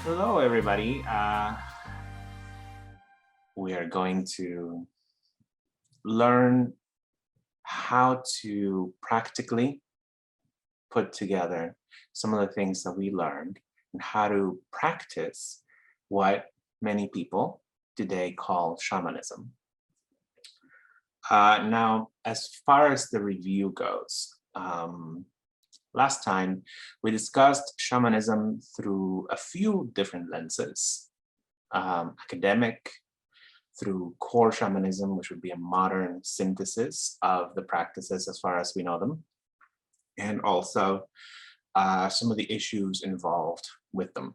Hello, everybody. We are going to learn how to practically put together some of the things that we learned and how to practice what many people today call shamanism. Now, as far as the review goes, last time we discussed shamanism through a few different lenses. Academic, through core shamanism, which would be a modern synthesis of the practices as far as we know them, and also some of the issues involved with them.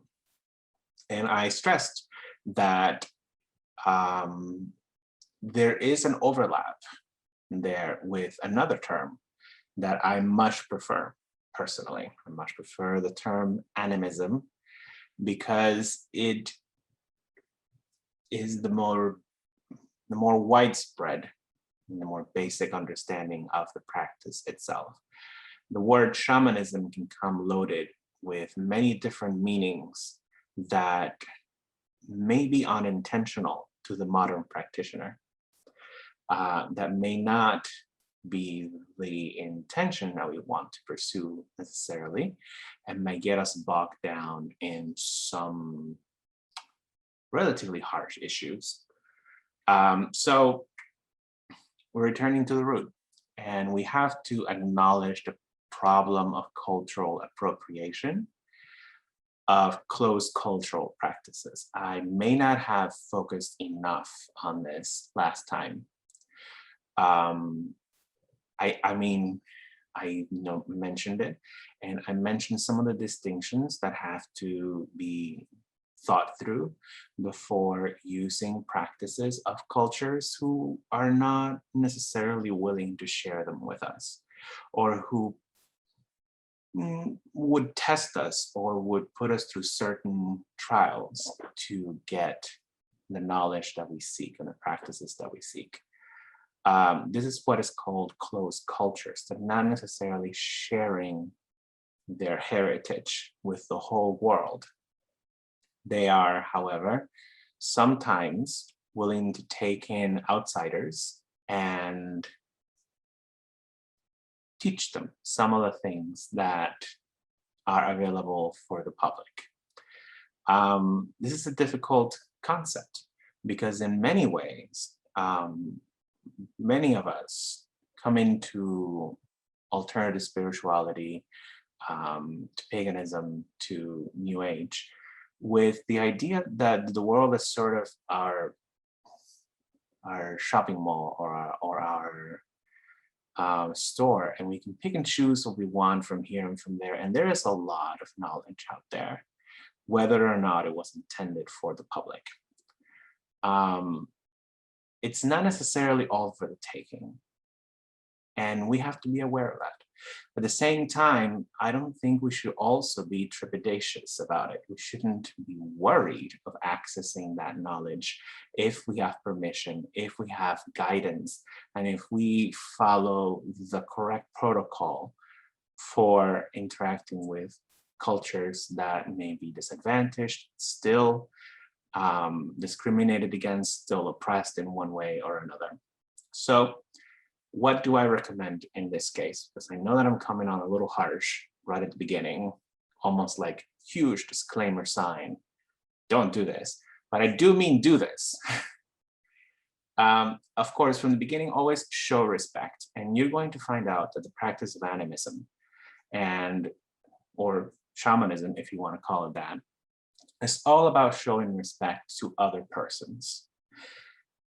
And I stressed that there is an overlap there with another term that I much prefer personally. I much prefer the term animism because it is the more widespread and the more basic understanding of the practice itself. The word shamanism can come loaded with many different meanings that may be unintentional to the modern practitioner, that may not be the intention that we want to pursue necessarily, and may get us bogged down in some relatively harsh issues. So we're returning to the root, and we have to acknowledge the problem of cultural appropriation of closed cultural practices. I may not have focused enough on this last time. I mean, I mentioned it, and I mentioned some of the distinctions that have to be thought through before using practices of cultures who are not necessarily willing to share them with us, or who would test us or would put us through certain trials to get the knowledge that we seek and the practices that we seek. This is what is called closed cultures. They're not necessarily sharing their heritage with the whole world. They are, however, sometimes willing to take in outsiders and teach them some of the things that are available for the public. This is a difficult concept because in many ways, many of us come into alternative spirituality, to paganism, to New Age, with the idea that the world is sort of our shopping mall or our store, and we can pick and choose what we want from here and from there. And there is a lot of knowledge out there, whether or not it was intended for the public. It's not necessarily all for the taking, and we have to be aware of that. At the same time, I don't think we should also be trepidatious about it. We shouldn't be worried of accessing that knowledge if we have permission, if we have guidance, and if we follow the correct protocol for interacting with cultures that may be disadvantaged, still discriminated against, still oppressed in one way or another. So what do I recommend in this case? Because I know that I'm coming on a little harsh right at the beginning, almost like huge disclaimer sign, don't do this, but I do mean do this. Of course, from the beginning, always show respect, and you're going to find out that the practice of animism or shamanism, if you want to call it that, is all about showing respect to other persons.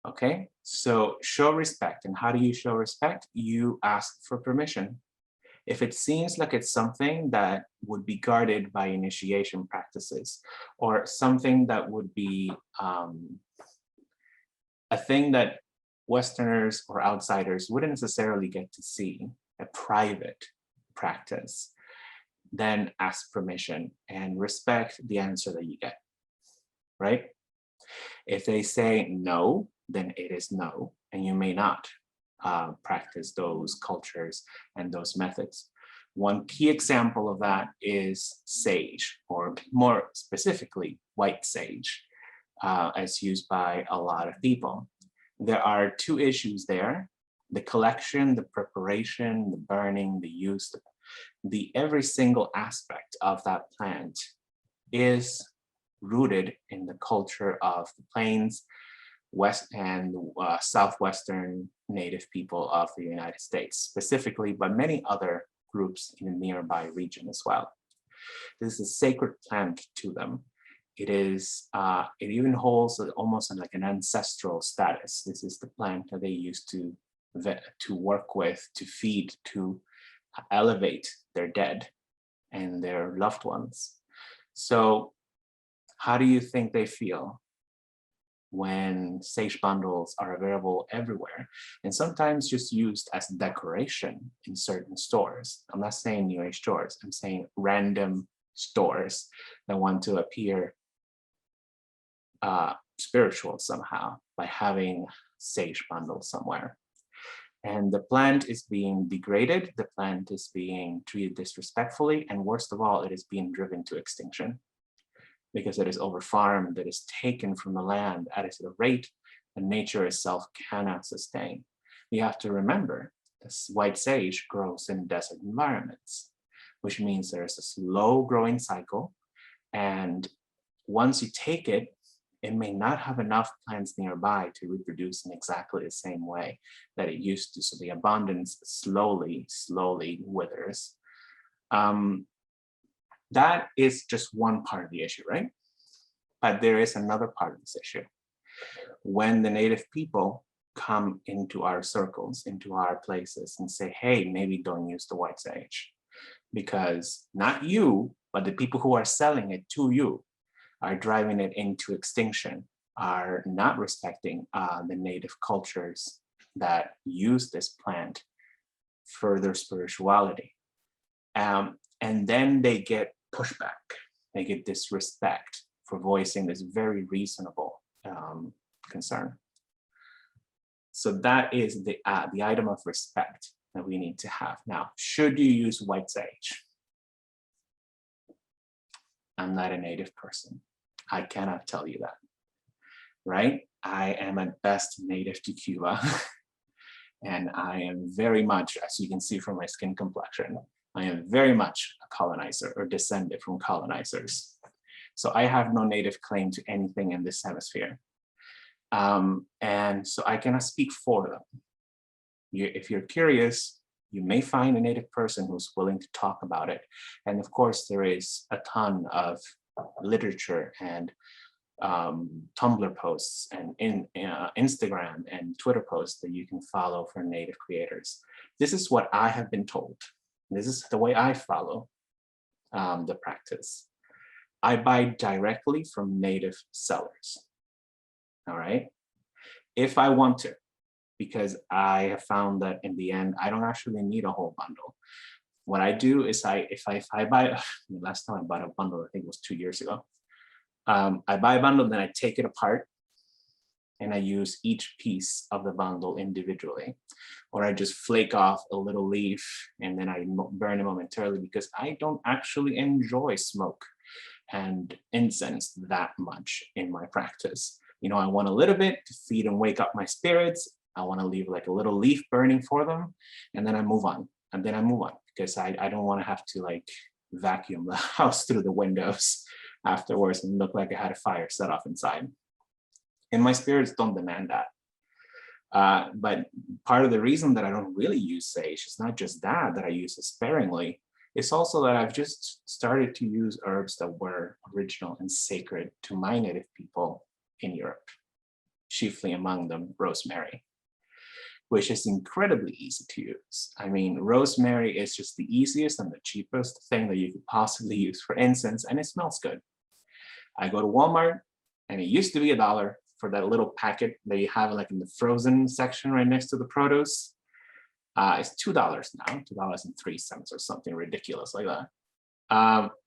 Okay, so show respect. And how do you show respect? You ask for permission. If it seems like it's something that would be guarded by initiation practices, or something that would be a thing that Westerners or outsiders wouldn't necessarily get to see, a private practice, then ask permission and respect the answer that you get, right? If they say no, then it is no, and you may not practice those cultures and those methods. One key example of that is sage, or more specifically, white sage, as used by a lot of people. There are two issues there: the collection, the preparation, the burning, the use, the every single aspect of that plant is rooted in the culture of the plains, west and southwestern native people of the United States specifically, but many other groups in the nearby region as well. This is a sacred plant to them. It is, it even holds almost like an ancestral status. This is the plant that they used to work with, to feed, to elevate their dead and their loved ones. So how do you think they feel when sage bundles are available everywhere and sometimes just used as decoration in certain stores? I'm not saying New Age stores, I'm saying random stores that want to appear spiritual somehow by having sage bundles somewhere. And the plant is being degraded, the plant is being treated disrespectfully, and worst of all, it is being driven to extinction because it is over-farmed, it is taken from the land at a rate that nature itself cannot sustain. You have to remember, this white sage grows in desert environments, which means there's a slow growing cycle, and once you take it, it may not have enough plants nearby to reproduce in exactly the same way that it used to. So the abundance slowly withers. That is just one part of the issue, right? But there is another part of this issue. When the native people come into our circles, into our places and say, hey, maybe don't use the white sage, because not you, but the people who are selling it to you are driving it into extinction, are not respecting the native cultures that use this plant for their spirituality. And then they get pushback, they get disrespect for voicing this very reasonable concern. So that is the item of respect that we need to have. Now, should you use white sage? I'm not a native person. I cannot tell you that, right? I am at best native to Cuba. And I am very much, as you can see from my skin complexion, I am very much a colonizer or descended from colonizers. So I have no native claim to anything in this hemisphere. And so I cannot speak for them. If you're curious, you may find a native person who's willing to talk about it. And of course, there is a ton of literature and Tumblr posts and Instagram and Twitter posts that you can follow for native creators. This is what I have been told. This is the way I follow the practice. I buy directly from native sellers, all right? If I want to, because I have found that in the end, I don't actually need a whole bundle. What I do is if I buy, last time I bought a bundle, I think it was 2 years ago. I buy a bundle, then I take it apart and I use each piece of the bundle individually. Or I just flake off a little leaf and then I burn it momentarily because I don't actually enjoy smoke and incense that much in my practice. You know, I want a little bit to feed and wake up my spirits. I want to leave like a little leaf burning for them, and then I move on. And then I move on because I don't want to have to like vacuum the house through the windows afterwards and look like I had a fire set off inside. And my spirits don't demand that. But part of the reason that I don't really use sage is not just that I use it sparingly. It's also that I've just started to use herbs that were original and sacred to my native people in Europe, chiefly among them rosemary, which is incredibly easy to use. I mean, rosemary is just the easiest and the cheapest thing that you could possibly use for incense, and it smells good. I go to Walmart, and it used to be $1 for that little packet that you have like in the frozen section right next to the produce. It's $2 now, $2.03 or something ridiculous like that.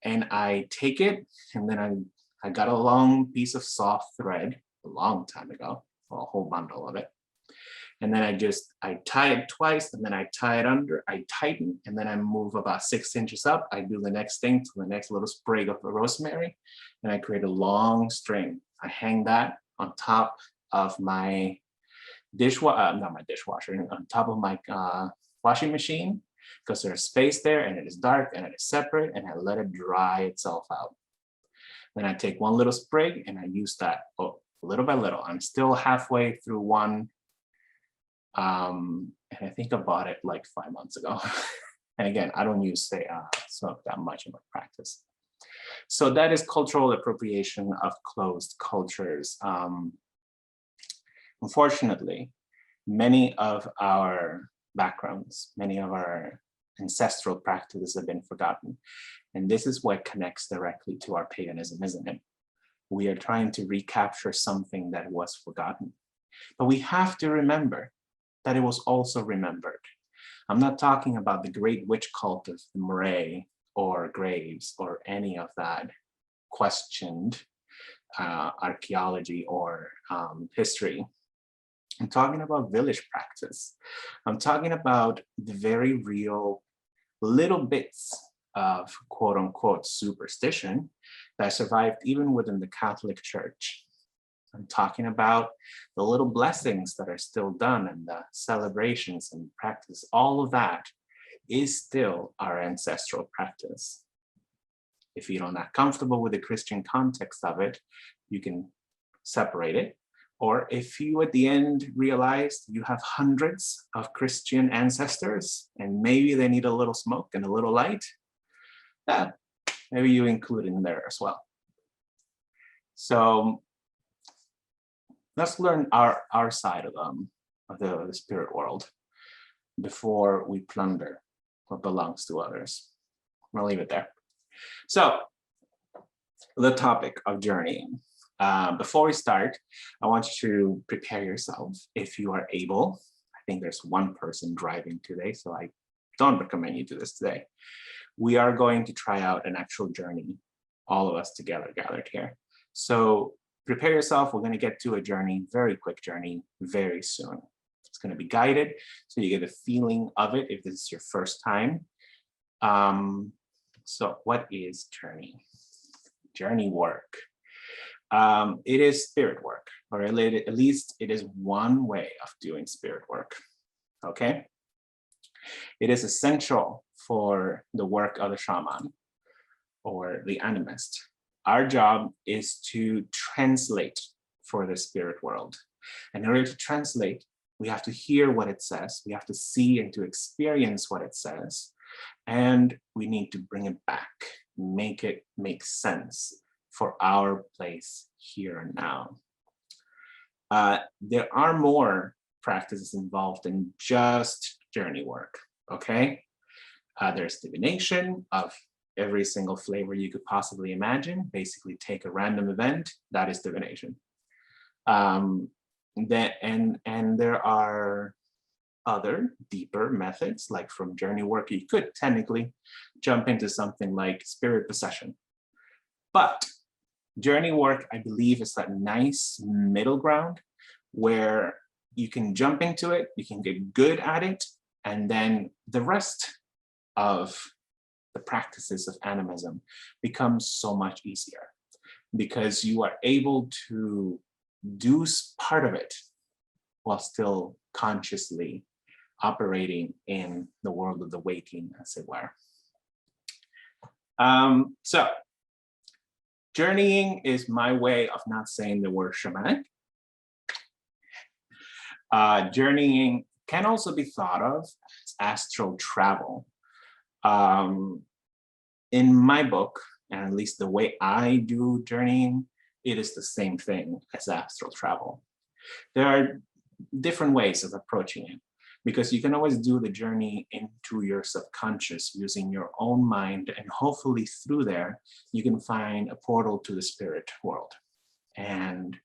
And I take it, and then I got a long piece of soft thread a long time ago, a whole bundle of it. And then I tie it twice, and then I tie it under, I tighten, and then I move about 6 inches up. I do the next thing to the next little sprig of the rosemary, and I create a long string. I hang that on top of my not my dishwasher, on top of my washing machine, because there's space there and it is dark and it is separate, and I let it dry itself out. Then I take one little sprig and I use that little by little. I'm still halfway through one. And I think I bought it like 5 months ago. And again, I don't use smoke that much in my practice. So that is cultural appropriation of closed cultures. Unfortunately, many of our backgrounds, many of our ancestral practices have been forgotten. And this is what connects directly to our paganism, isn't it? We are trying to recapture something that was forgotten. But we have to remember that it was also remembered. I'm not talking about the great witch cult of the Mirage or Graves or any of that questioned archaeology or history. I'm talking about village practice. I'm talking about the very real little bits of quote unquote superstition that survived even within the Catholic Church. I'm talking about the little blessings that are still done and the celebrations and practice. All of that is still our ancestral practice. If you're not comfortable with the Christian context of it, you can separate it. Or if you at the end realize you have hundreds of Christian ancestors and maybe they need a little smoke and a little light, maybe you include it in there as well. So let's learn our side of the spirit world before we plunder what belongs to others. I'm gonna leave it there. So the topic of journeying. Before we start, I want you to prepare yourself if you are able. I think there's one person driving today, so I don't recommend you do this today. We are going to try out an actual journey, all of us together gathered here. So prepare yourself. We're going to get to a journey, very quick journey, very soon. It's going to be guided, so you get a feeling of it if this is your first time. So what is journey? Journey work. It is spirit work, or at least it is one way of doing spirit work, okay? It is essential for the work of the shaman or the animist. Our job is to translate for the spirit world. And in order to translate, we have to hear what it says, we have to see and to experience what it says, and we need to bring it back, make it make sense for our place here and now. There are more practices involved in just journey work, okay? There's divination of every single flavor you could possibly imagine. Basically take a random event, that is divination. And there are other deeper methods, like from journey work, you could technically jump into something like spirit possession. But journey work, I believe, is that nice middle ground where you can jump into it, you can get good at it, and then the rest of the practices of animism becomes so much easier because you are able to do part of it while still consciously operating in the world of the waking, as it were. So journeying is my way of not saying the word shamanic. Journeying can also be thought of as astral travel. In my book, and at least the way I do journeying, it is the same thing as astral travel. There are different ways of approaching it, because you can always do the journey into your subconscious using your own mind, and hopefully through there, you can find a portal to the spirit world. And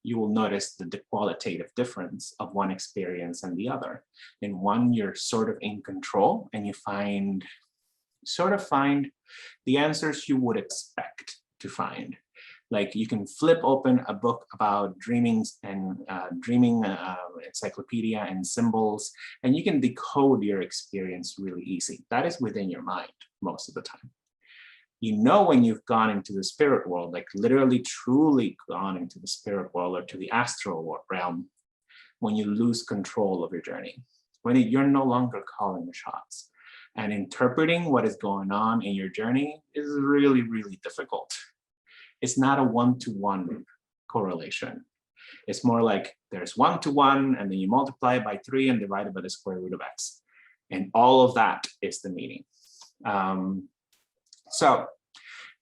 you will notice the qualitative difference of one experience and the other. In one, you're sort of in control and you sort of find the answers you would expect to find. Like you can flip open a book about dreamings and dreaming encyclopedia and symbols, and you can decode your experience really easy. That is within your mind most of the time. You know when you've gone into the spirit world, like literally truly gone into the spirit world or to the astral realm, when you lose control of your journey, when you're no longer calling the shots. And interpreting what is going on in your journey is really, really difficult. It's not a one-to-one correlation. It's more like there's 1-to-1, and then you multiply it by 3 and divide it by the square root of x. And all of that is the meaning. So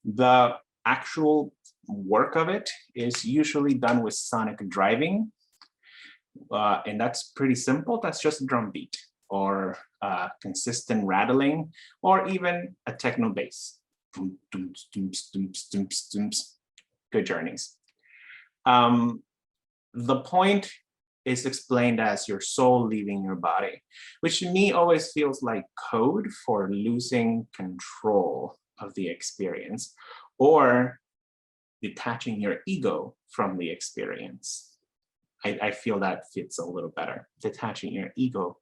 the actual work of it is usually done with sonic driving. And that's pretty simple. That's just a drum beat or consistent rattling, or even a techno bass. Good journeys. The point is explained as your soul leaving your body, which to me always feels like code for losing control of the experience or detaching your ego from the experience. I feel that fits a little better, detaching your ego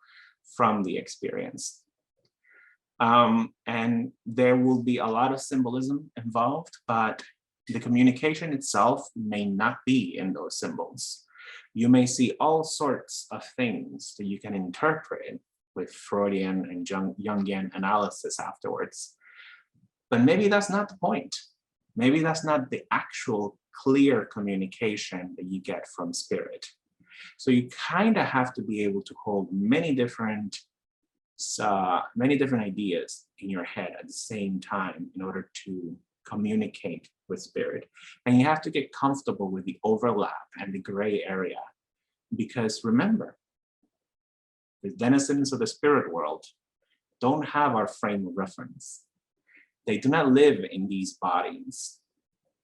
from the experience. And there will be a lot of symbolism involved, but the communication itself may not be in those symbols. You may see all sorts of things that you can interpret with Freudian and Jungian analysis afterwards. But maybe that's not the point. Maybe that's not the actual clear communication that you get from spirit. So you kind of have to be able to hold many different ideas in your head at the same time in order to communicate with spirit. And you have to get comfortable with the overlap and the gray area. Because remember, the denizens of the spirit world don't have our frame of reference. They do not live in these bodies,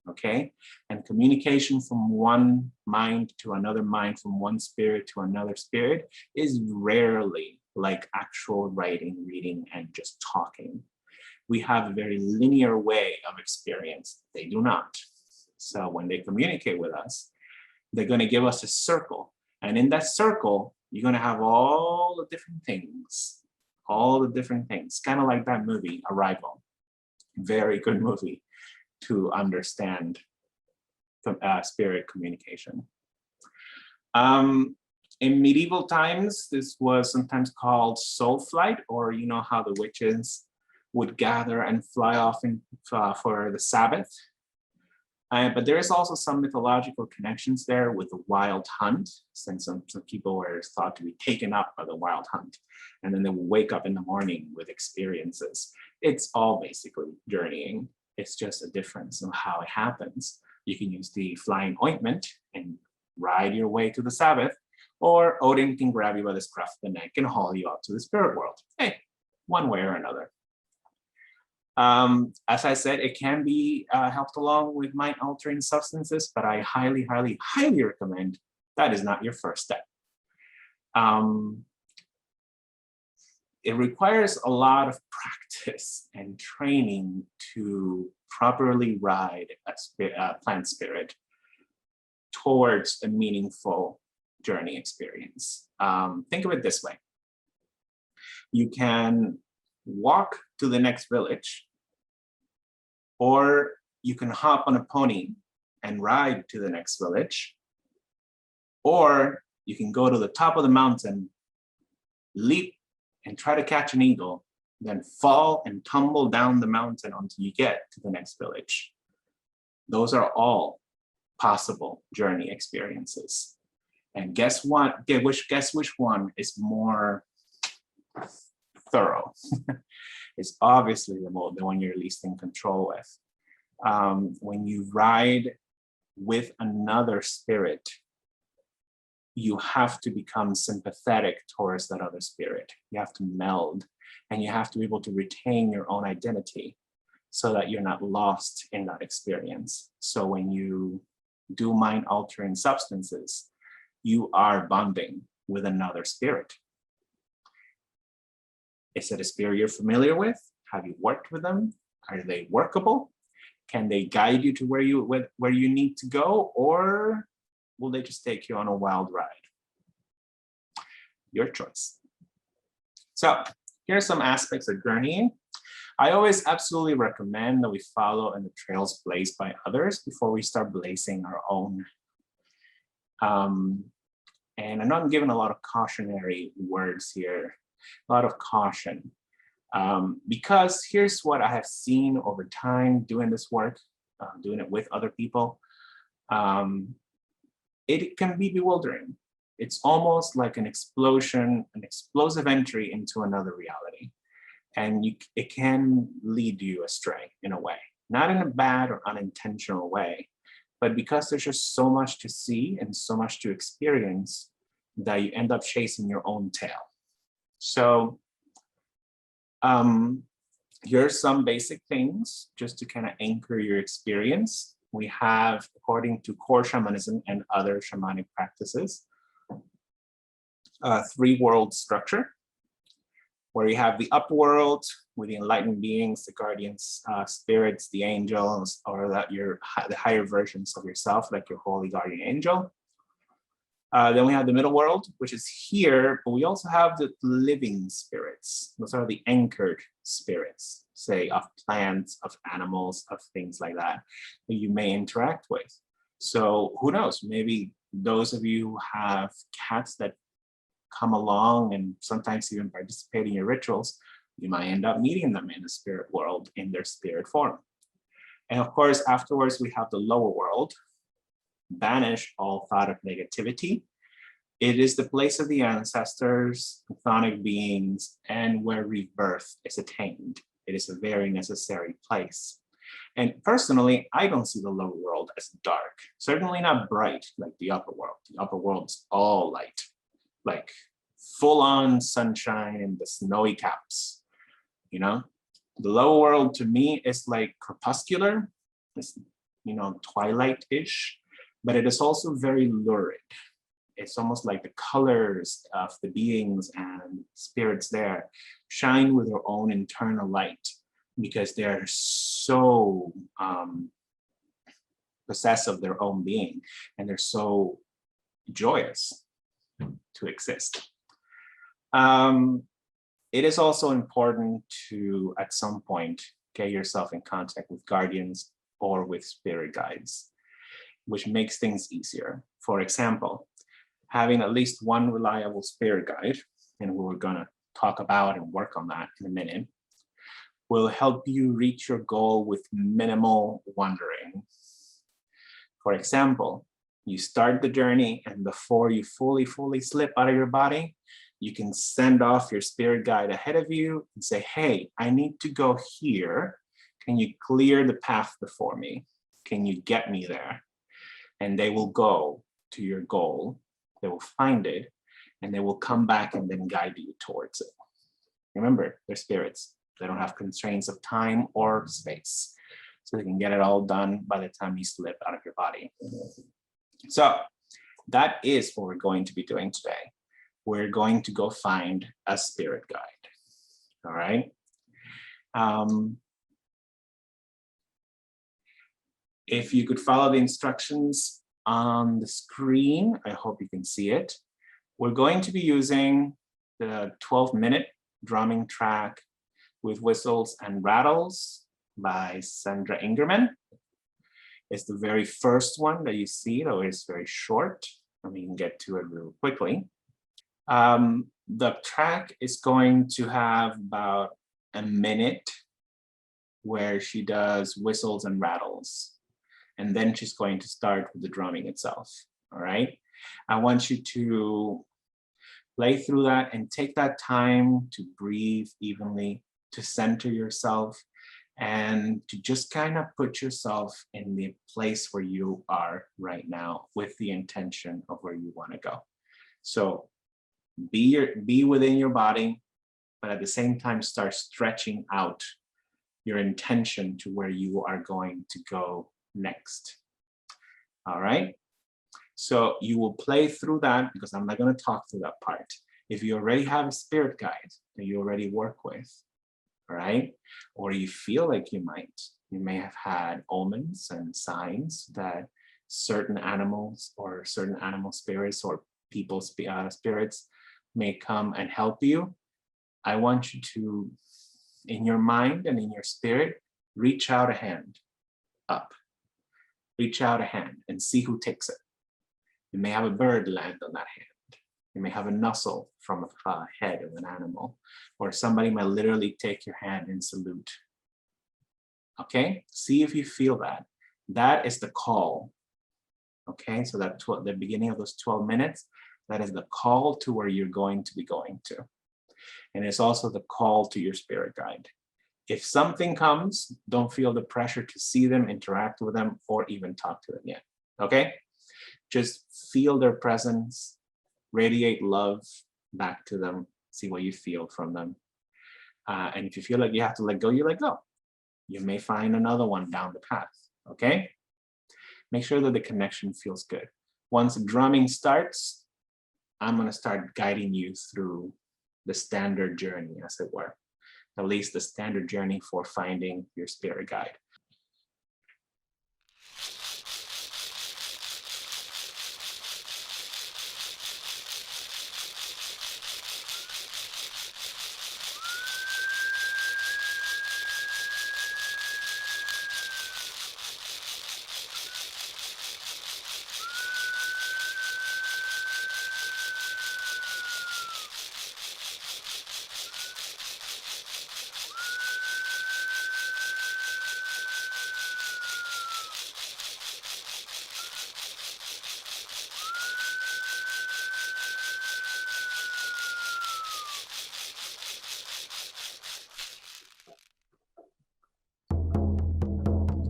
okay? And communication from one mind to another mind, from one spirit to another spirit, is rarely like actual writing, reading, and just talking. We have a very linear way of experience. They do not. So when they communicate with us, they're going to give us a circle. And in that circle, you're going to have all the different things, kind of like that movie, Arrival. Very good movie to understand spirit communication. In medieval times, this was sometimes called soul flight, or you know how the witches would gather and fly off for the Sabbath. But there is also some mythological connections there with the wild hunt, since some people were thought to be taken up by the wild hunt, and then they will wake up in the morning with experiences. It's all basically journeying. It's just a difference of how it happens. You can use the flying ointment and ride your way to the Sabbath, or Odin can grab you by the scruff of the neck and haul you up to the spirit world. Hey, one way or another. As I said, it can be helped along with mind-altering substances, but I highly, highly, highly recommend that is not your first step. It requires a lot of practice and training to properly ride a plant spirit towards a meaningful journey experience. Think of it this way. You can walk to the next village, or you can hop on a pony and ride to the next village, or you can go to the top of the mountain, leap and try to catch an eagle, then fall and tumble down the mountain until you get to the next village. Those are all possible journey experiences. And guess what? Guess which one is more thorough? It's obviously the one you're least in control with. When you ride with another spirit, you have to become sympathetic towards that other spirit. You have to meld, and you have to be able to retain your own identity so that you're not lost in that experience. So when you do mind-altering substances, you are bonding with another spirit. Is it a spirit you're familiar with? Have you worked with them? Are they workable? Can they guide you to where you need to go, or will they just take you on a wild ride? Your choice. So here are some aspects of Gurnee. I always absolutely recommend that we follow in the trails blazed by others before we start blazing our own. And I know I'm giving a lot of cautionary words here, a lot of caution, because here's what I have seen over time doing this work, doing it with other people. It can be bewildering. It's almost like an explosion, an explosive entry into another reality. And it can lead you astray in a way, not in a bad or unintentional way, but because there's just so much to see and so much to experience that you end up chasing your own tail. So here's some basic things just to kind of anchor your experience. We have, according to core shamanism and other shamanic practices, a three-world structure, where you have the upworld with the enlightened beings, the guardians, spirits, the angels, or the higher versions of yourself, like your holy guardian angel. Then we have the middle world, which is here, but we also have the living spirits. Those are the anchored spirits, say of plants, of animals, of things like that you may interact with. So who knows, maybe those of you who have cats that come along and sometimes even participate in your rituals, you might end up meeting them in the spirit world in their spirit form. And of course, afterwards, we have the lower world. Banish all thought of negativity. It is the place of the ancestors, chthonic beings, and where rebirth is attained. It is a very necessary place. And personally, I don't see the lower world as dark, certainly not bright like the upper world. The upper world is all light, like full-on sunshine and the snowy caps, you know? The lower world to me is like crepuscular, it's, you know, twilight-ish, but it is also very lurid. It's almost like the colors of the beings and spirits there shine with their own internal light because they're so possessed of their own being and they're so joyous to exist. It is also important to, at some point, get yourself in contact with guardians or with spirit guides, which makes things easier. For example, having at least one reliable spirit guide, and we're gonna talk about and work on that in a minute, will help you reach your goal with minimal wandering. For example, you start the journey and before you fully slip out of your body, you can send off your spirit guide ahead of you and say, hey, I need to go here. Can you clear the path before me? Can you get me there? And they will go to your goal. They will find it and they will come back and then guide you towards it. Remember, they're spirits. They don't have constraints of time or space. So they can get it all done by the time you slip out of your body. So that is what we're going to be doing today. We're going to go find a spirit guide, all right? If you could follow the instructions on the screen, I hope you can see it. We're going to be using the 12-minute drumming track with whistles and rattles by Sandra Ingerman. It's the very first one that you see, though it's very short. And we can get to it real quickly. The track is going to have about a minute where she does whistles and rattles. And then she's going to start with the drumming itself, all right? I want you to play through that and take that time to breathe evenly, to center yourself, and to just kind of put yourself in the place where you are right now with the intention of where you want to go. So be within your body, but at the same time start stretching out your intention to where you are going to go next. All right, so you will play through that because I'm not going to talk through that part. If you already have a spirit guide that you already work with, right? Or you feel like you might. You may have had omens and signs that certain animals or certain animal spirits or people's spirits may come and help you. I want you to, in your mind and in your spirit, reach out a hand up. Reach out a hand and see who takes it. You may have a bird land on that hand. You may have a nuzzle from a head of an animal, or somebody might literally take your hand and salute. Okay, see if you feel that. That is the call. Okay, so that the beginning of those 12 minutes, that is the call to where you're going to be going to. And it's also the call to your spirit guide. If something comes, don't feel the pressure to see them, interact with them, or even talk to them yet. Okay, just feel their presence, radiate love back to them, see what you feel from them. And if you feel like you have to let go, you let go. You may find another one down the path, okay? Make sure that the connection feels good. Once drumming starts, I'm gonna start guiding you through the standard journey, as it were. At least the standard journey for finding your spirit guide.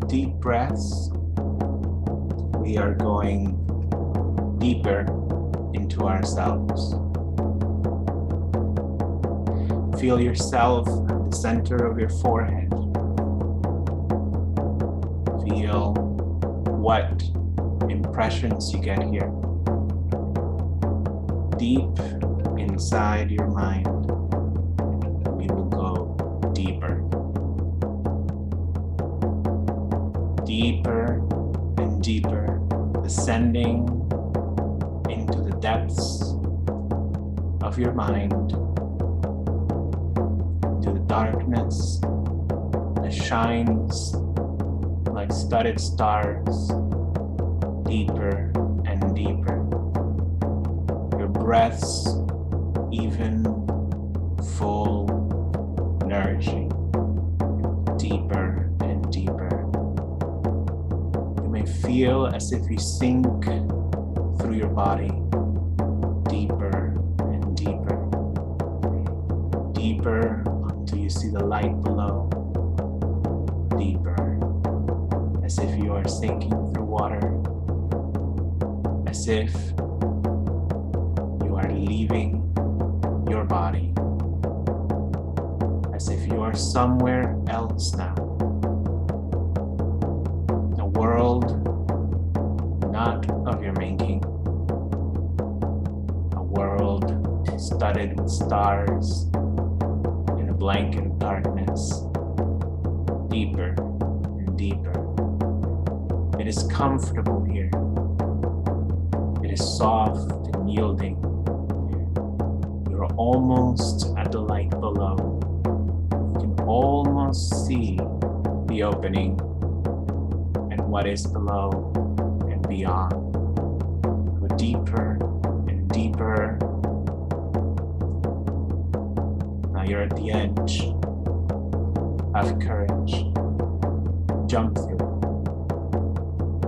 Deep breaths. We are going deeper into ourselves. Feel yourself at the center of your forehead. Feel what impressions you get here. Deep inside your mind, we will go deeper. Deeper and deeper, ascending into the depths of your mind, to the darkness that shines like studded stars, deeper and deeper. Your breaths even, full, nourishing, deeper and deeper. Feel as if you sink through your body, deeper and deeper, deeper until you see the light below, deeper, as if you are sinking through water, as if you are leaving your body, as if you are somewhere else now. A world not of your making, a world studded with stars in a blanket of darkness, deeper and deeper. It is comfortable here. It is soft and yielding. You're almost at the light below. You can almost see the opening and what is below and beyond. Go deeper and deeper. Now you're at the edge. Have courage. Jump through.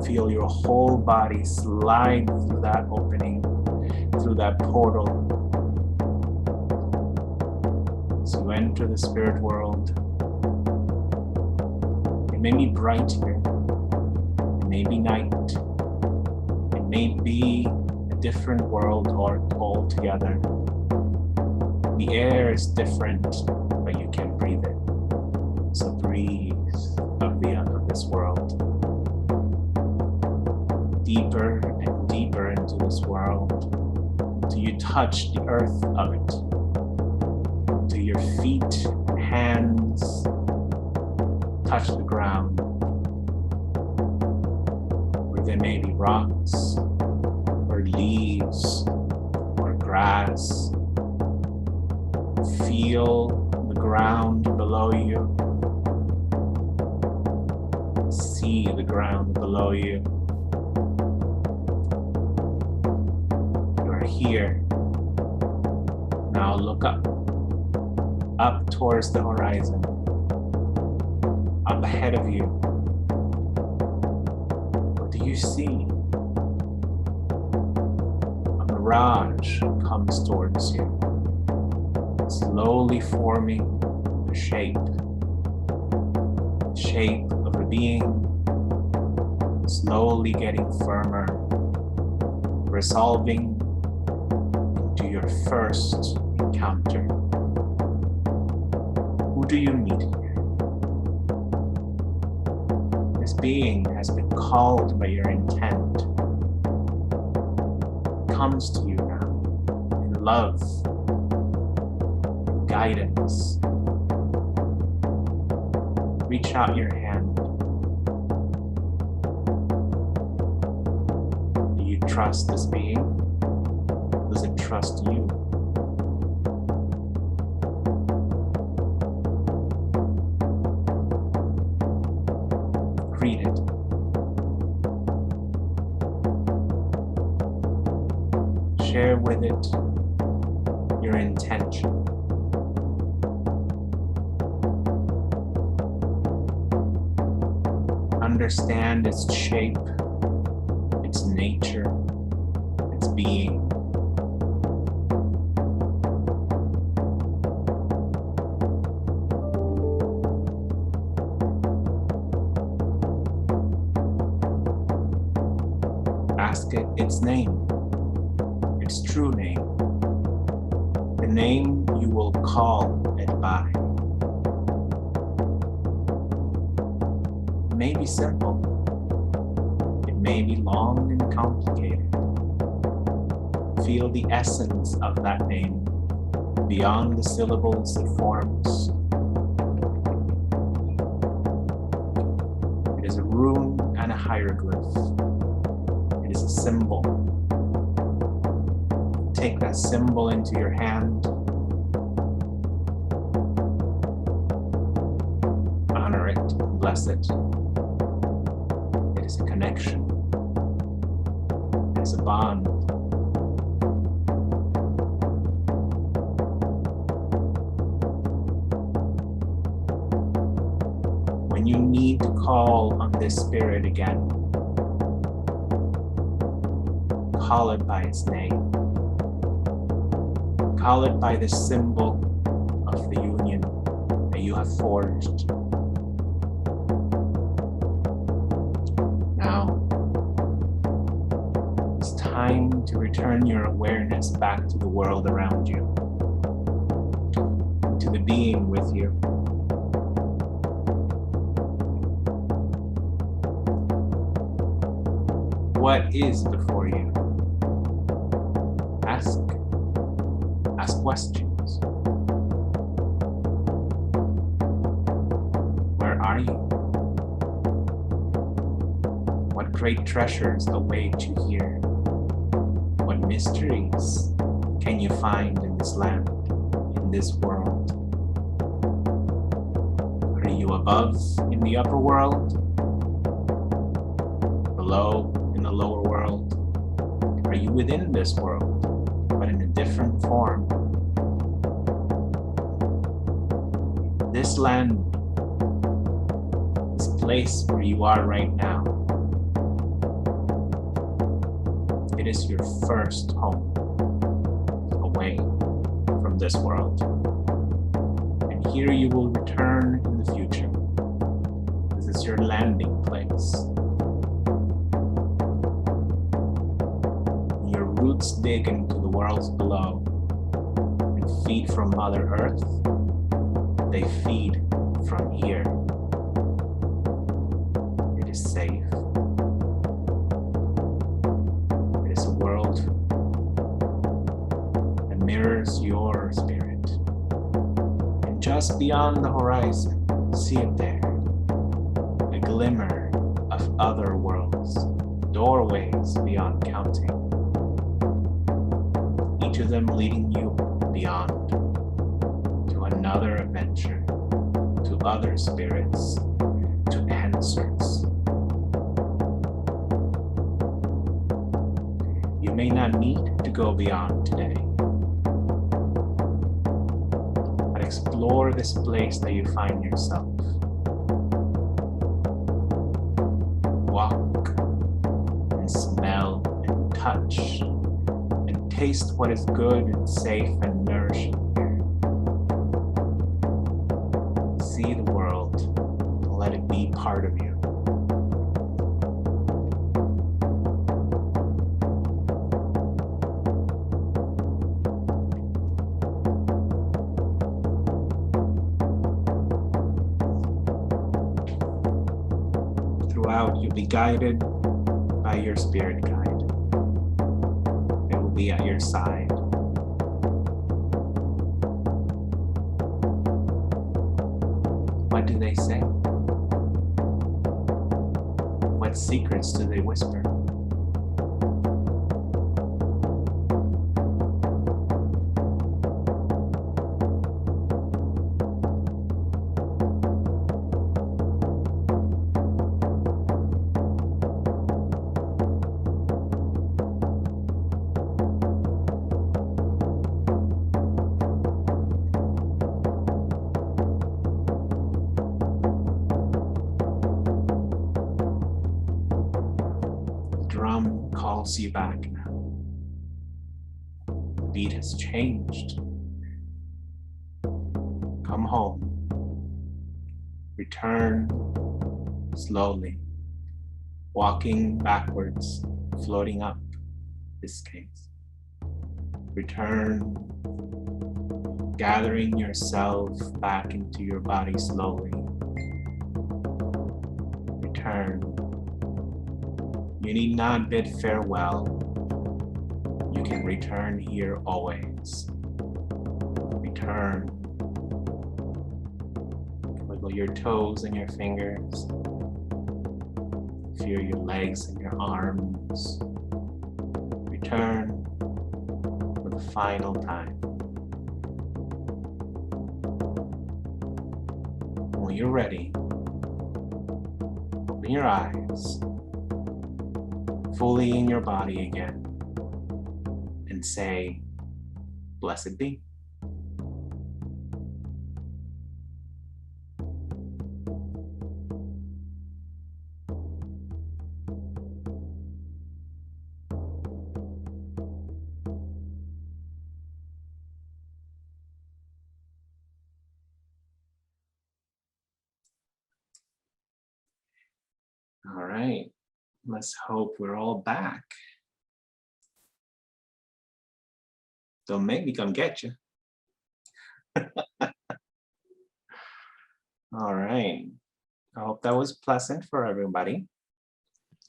Feel your whole body slide through that opening, through that portal. So you enter the spirit world. It may be bright here. It may be night. It may be a different world altogether. The air is different, but you can breathe it. So breathe of this world. Deeper and deeper into this world until you touch the earth of it, until your feet and hands touch the ground, where there may be rocks or leaves or grass. Feel the ground below you. See the ground below you. You are here. Now look up towards the horizon, up ahead of you. What do you see? A mirage comes towards you, slowly forming a shape of a being, slowly getting firmer, resolving into your first encounter. Who do you meet here? This being has been called by your intent. It comes to you now in love, in guidance. Reach out your hand. Do you trust this being? Does it trust you? Greet it. Share with it your intention. Understand its shape, its nature, its being. Ask it its name, its true name, the name you will call it by. It may be simple, it may be long and complicated. Feel the essence of that name beyond the syllables it forms. It is a rune and a hieroglyph. It is a symbol. Take that symbol into your hand. Honor it, bless it. It is a connection. It is a bond. When you need to call on this spirit again, call it by its name. Call it by the symbol of the union that you have forged. Now, it's time to return your awareness back to the world around you, to the being with you. What is before you? Ask questions. Where are you? What great treasures await you here? What mysteries can you find in this land, in this world? Are you above in the upper world? Below in the lower world? Are you within this world, but in a different form? This land, this place where you are right now, it is your first home away from this world. And here you will return in the future. This is your landing place. Your roots dig into the worlds below and feed from Mother Earth. They feed from here. It is safe. It is a world that mirrors your spirit. Just beyond the horizon, see it there. A glimmer of other worlds, doorways beyond counting. Each of them leading you beyond to another adventure, to other spirits, to answers. You may not need to go beyond today, but explore this place that you find yourself. Walk and smell and touch and taste what is good and safe and nourishing here. See the world and let it be part of you. Throughout, you'll be guided by your spirit guide. It will be at your side. What do they say? What secrets do they whisper? Calls you back now. The beat has changed. Come home. Return slowly, walking backwards, floating up this case. Return, gathering yourself back into your body slowly. Return. You need not bid farewell. You can return here always. Return. Wiggle your toes and your fingers. Feel your legs and your arms. Return for the final time. When you're ready, open your eyes. Fully in your body again, and say, blessed be. All right. Let's hope we're all back. Don't make me come get you. All right. I hope that was pleasant for everybody.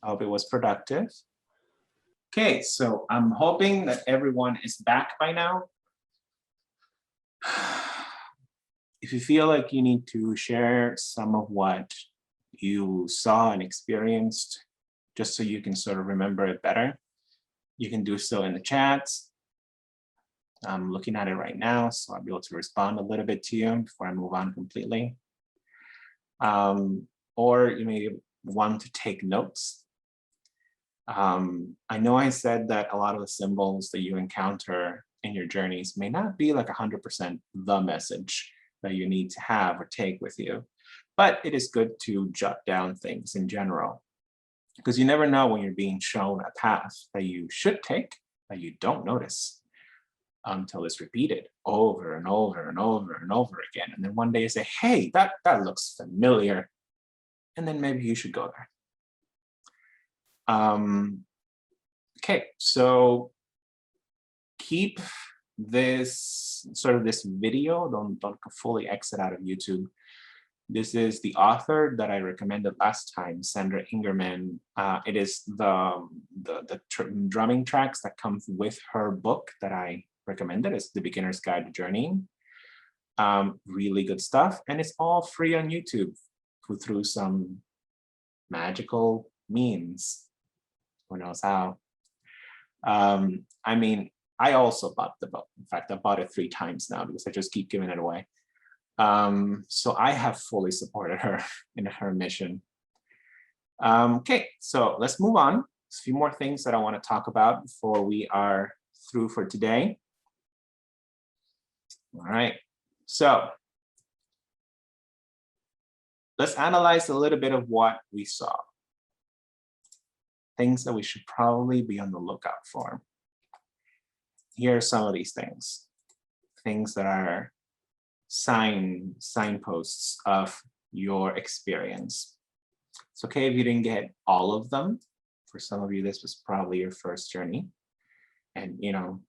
I hope it was productive. Okay, so I'm hoping that everyone is back by now. If you feel like you need to share some of what you saw and experienced, just so you can sort of remember it better, you can do so in the chats. I'm looking at it right now, so I'll be able to respond a little bit to you before I move on completely. Or you may want to take notes. I know I said that a lot of the symbols that you encounter in your journeys may not be like 100% the message that you need to have or take with you, but it is good to jot down things in general. Because you never know when you're being shown a path that you should take that you don't notice until it's repeated over and over and over and over again. And then one day you say, hey, that looks familiar. And then maybe you should go there. Okay, so keep this video, don't fully exit out of YouTube. This is the author that I recommended last time, Sandra Ingerman. It is the drumming tracks that comes with her book that I recommended. It's The Beginner's Guide to Journeying. Really good stuff. And it's all free on YouTube through some magical means. Who knows how? I mean, I also bought the book. In fact, I bought it 3 times now because I just keep giving it away. So I have fully supported her in her mission. Okay, so let's move on. There's a few more things that I want to talk about before we are through for today. All right, so let's analyze a little bit of what we saw. Things that we should probably be on the lookout for. Here are some of these things. Things that are signposts of your experience. It's okay if you didn't get all of them. For some of you, this was probably your first journey. And you know,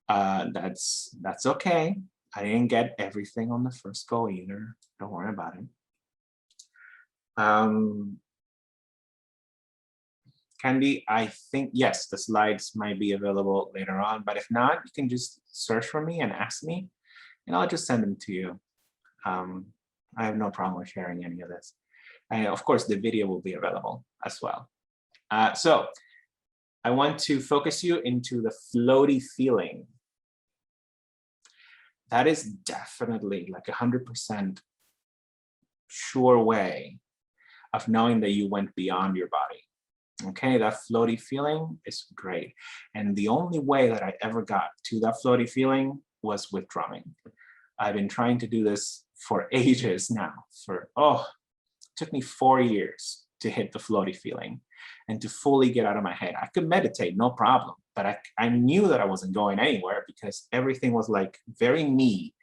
that's okay. I didn't get everything on the first go either. Don't worry about it. Candy, I think, yes, the slides might be available later on, but if not, you can just search for me and ask me, and I'll just send them to you. I have no problem with sharing any of this. And of course, the video will be available as well. So I want to focus you into the floaty feeling. That is definitely like 100% sure way of knowing that you went beyond your body. Okay, that floaty feeling is great. And the only way that I ever got to that floaty feeling was with drumming. I've been trying to do this for ages now. It took me 4 years to hit the floaty feeling and to fully get out of my head. I could meditate, no problem, but I knew that I wasn't going anywhere because everything was like very me.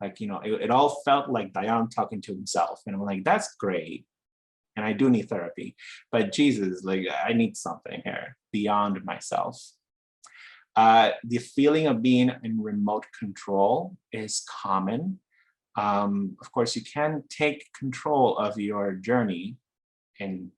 Like, you know, it all felt like Dayan talking to himself. And I'm like, that's great. And I do need therapy, but Jesus, like I need something here beyond myself. The feeling of being in remote control is common. Of course, you can take control of your journey and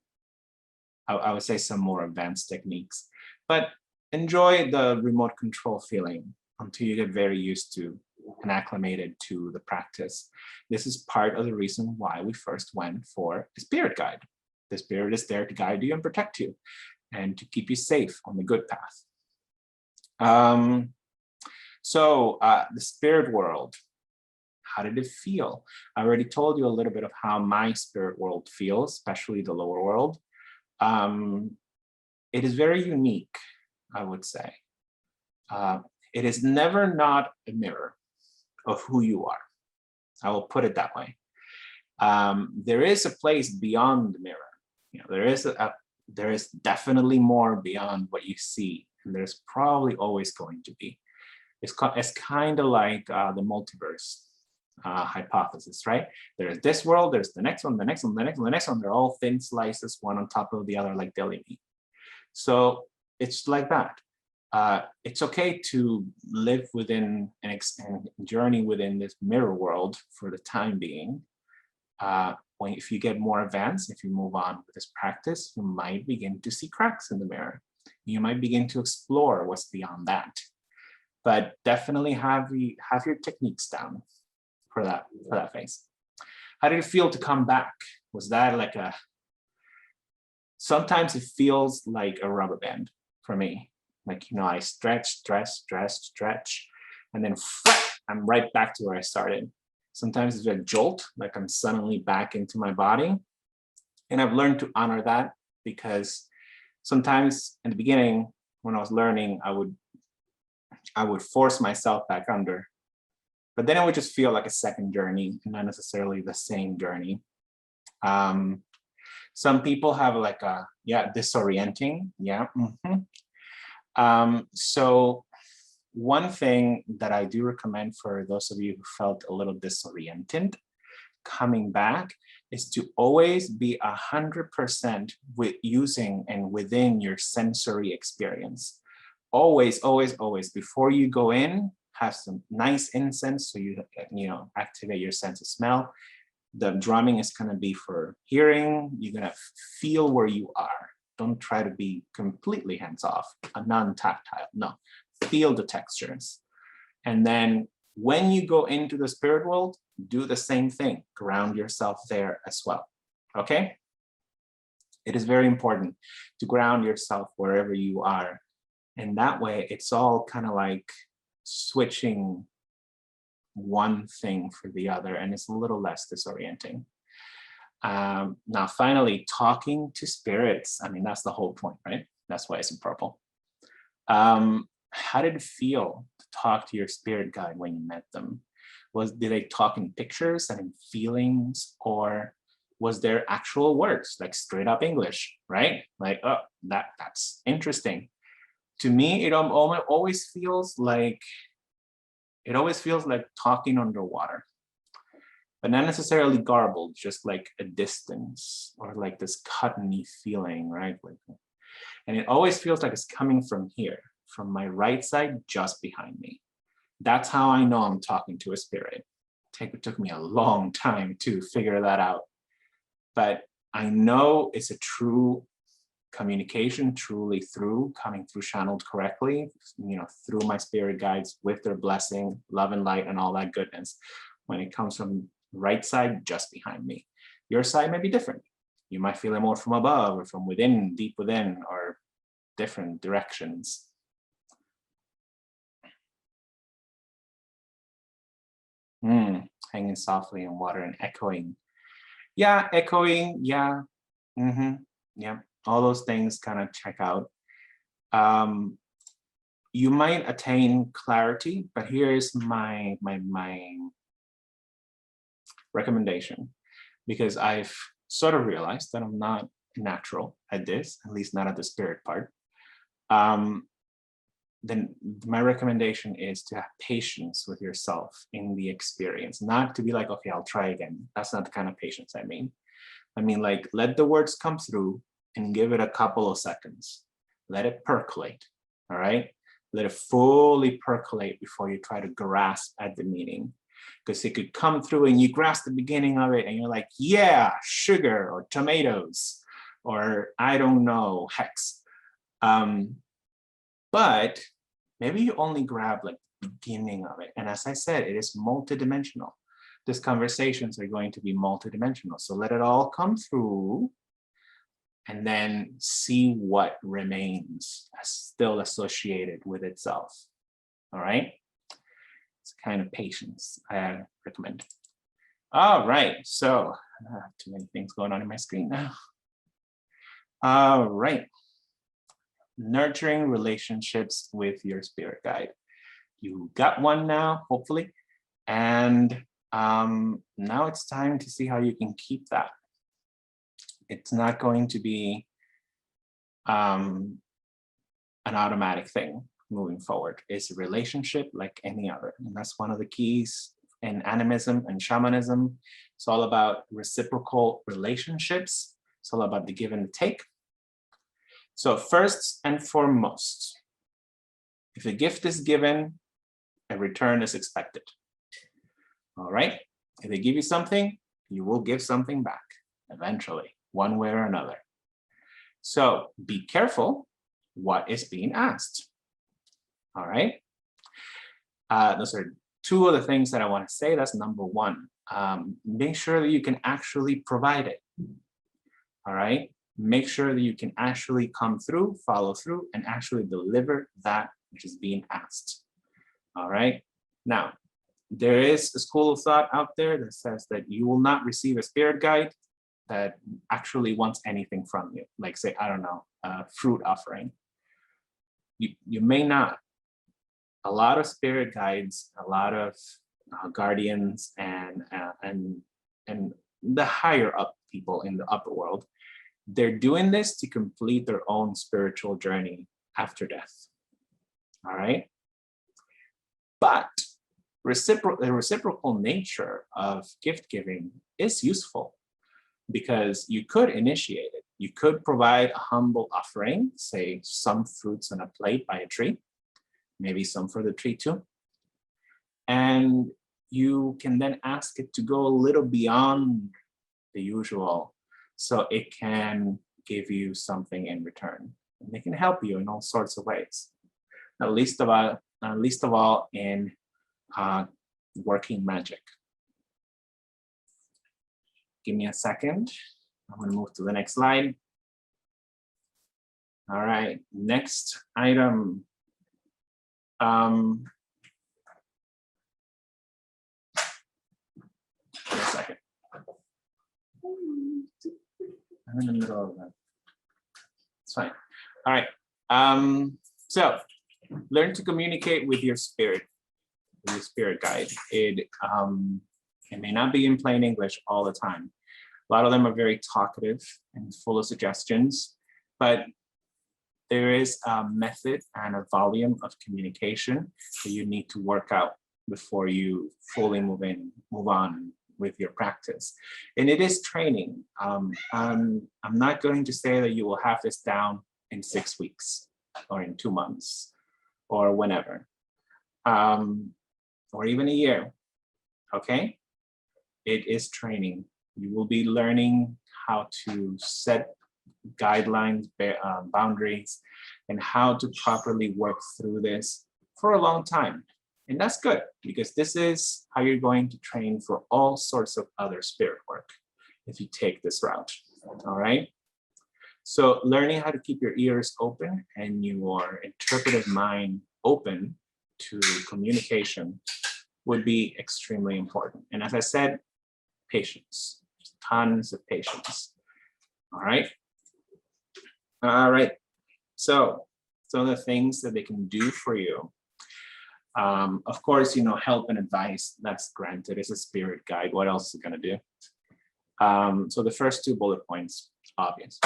I would say some more advanced techniques, but enjoy the remote control feeling until you get very used to and acclimated to the practice. This is part of the reason why we first went for a spirit guide. The spirit is there to guide you and protect you and to keep you safe on the good path. The spirit world, how did it feel? I already told you a little bit of how my spirit world feels, especially the lower world. It is very unique, I would say. It is never not a mirror of who you are. I will put it that way. There is a place beyond the mirror. You know, there is definitely more beyond what you see, and there's probably always going to be. It's kind of like the multiverse hypothesis, right? There's this world, there's the next one, the next one, the next one, the next one. They're all thin slices, one on top of the other, like deli meat. So it's like that. It's okay to live within and journey within this mirror world for the time being. If you get more advanced, if you move on with this practice, you might begin to see cracks in the mirror. You might begin to explore what's beyond that. But definitely have your techniques down for that phase. How did it feel to come back? Was that like sometimes it feels like a rubber band for me. Like, you know, I stretch, and then I'm right back to where I started. Sometimes it's a jolt, like I'm suddenly back into my body. And I've learned to honor that because sometimes in the beginning, when I was learning, I would force myself back under. But then it would just feel like a second journey, and not necessarily the same journey. Some people have like disorienting. Yeah. So one thing that I do recommend for those of you who felt a little disoriented coming back is to always be 100% with using and within your sensory experience. Always, before you go in, have some nice incense so you activate your sense of smell. The drumming is going to be for hearing. You're going to feel where you are. Don't try to be completely hands-off, non-tactile. No, feel the textures. And then When you go into the spirit world, do the same thing. Ground yourself there as well, okay? It is very important to ground yourself wherever you are. And that way, it's all kind of like switching one thing for the other, and it's a little less disorienting. Now, finally, talking to spirits. I mean, that's the whole point, right? That's why it's in purple. How did it feel to talk to your spirit guide when you met them? Did they talk in pictures and in feelings, or was there actual words, like straight up English, right? Like, oh, that's interesting. To me, it always feels like talking underwater, but not necessarily garbled, just like a distance or like this cottony feeling, right? And it always feels like it's coming from here, from my right side, just behind me. That's how I know I'm talking to a spirit. It took me a long time to figure that out. But I know it's a true communication, truly coming through channeled correctly, through my spirit guides with their blessing, love and light and all that goodness. When it comes from right side, just behind me. Your side may be different. You might feel it more from above or from within, deep within, or different directions. Hanging softly in water and echoing. Yeah, echoing, yeah. Yeah, all those things kind of check out. You might attain clarity, but here's my recommendation, because I've sort of realized that I'm not natural at this, at least not at the spirit part. Then my recommendation is to have patience with yourself in the experience, not to be like, okay, I'll try again. That's not the kind of patience I mean. I mean, like, let the words come through and give it a couple of seconds. Let it percolate, all right? Let it fully percolate before you try to grasp at the meaning. Because it could come through and you grasp the beginning of it and you're like, yeah, sugar or tomatoes, or I don't know, hex. But maybe you only grab like the beginning of it. And as I said, it is multidimensional. These conversations are going to be multidimensional. So let it all come through and then see what remains as still associated with itself. All right? It's kind of patience I recommend. All right, so I have too many things going on in my screen now. All right. Nurturing relationships with your spirit guide. You got one now, hopefully. And now it's time to see how you can keep that. It's not going to be an automatic thing moving forward. It's a relationship like any other. And that's one of the keys in animism and shamanism. It's all about reciprocal relationships. It's all about the give and the take. So first and foremost, if a gift is given, a return is expected. All right? If they give you something, you will give something back eventually, one way or another. So be careful what is being asked. All right? Those are two of the things that I want to say. That's number one. Make sure that you can actually provide it. All right? Make sure that you can actually come through, follow through, and actually deliver that which is being asked. All right? Now, there is a school of thought out there that says that you will not receive a spirit guide that actually wants anything from you. Like, say, I don't know, a fruit offering. You may not. A lot of spirit guides, a lot of guardians, and the higher up people in the upper world, they're doing this to complete their own spiritual journey after death. All right? But the reciprocal nature of gift giving is useful because you could initiate it. You could provide a humble offering, say some fruits on a plate by a tree, maybe some for the tree too. And you can then ask it to go a little beyond the usual so it can give you something in return. And it can help you in all sorts of ways. Not least of all in working magic. Give me a second. I'm going to move to the next slide. All right, next item. Wait a second. I'm in the middle of that. It's fine. All right. So learn to communicate with your spirit guide. It may not be in plain English all the time. A lot of them are very talkative and full of suggestions, but there is a method and a volume of communication that you need to work out before you fully move on with your practice. And it is training. I'm not going to say that you will have this down in 6 weeks or in 2 months or whenever, or even a year, okay? It is training. You will be learning how to set guidelines, boundaries, and how to properly work through this for a long time. And that's good, because this is how you're going to train for all sorts of other spirit work if you take this route, all right? So learning how to keep your ears open and your interpretive mind open to communication would be extremely important. And as I said, patience, tons of patience, all right? All right, so some of the things that they can do for you. Of course, help and advice, that's granted. It's a spirit guide. What else is it gonna do? So the first 2 bullet points, obvious.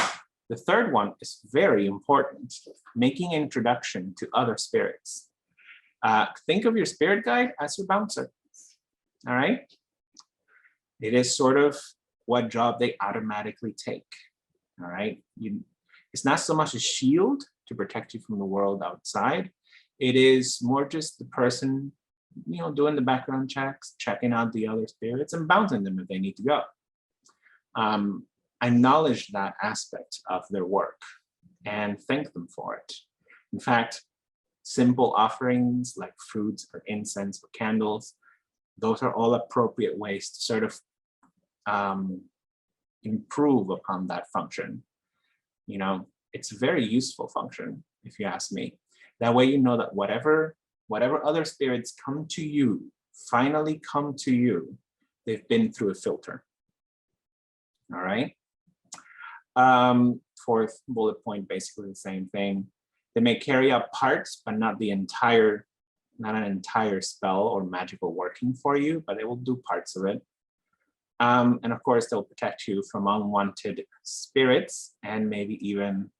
The third one is very important, making introduction to other spirits. Think of your spirit guide as your bouncer, all right? It is sort of what job they automatically take, all right? It's not so much a shield to protect you from the world outside. It is more just the person, doing the background checks, checking out the other spirits and bouncing them if they need to go. Acknowledge that aspect of their work and thank them for it. In fact, simple offerings like fruits or incense or candles, those are all appropriate ways to sort of improve upon that function. It's a very useful function, if you ask me. That way, that whatever other spirits come to you, finally come to you, they've been through a filter. All right. 4th bullet point, basically the same thing. They may carry out parts, but not an entire spell or magical working for you, but they will do parts of it. And of course, they'll protect you from unwanted spirits and maybe even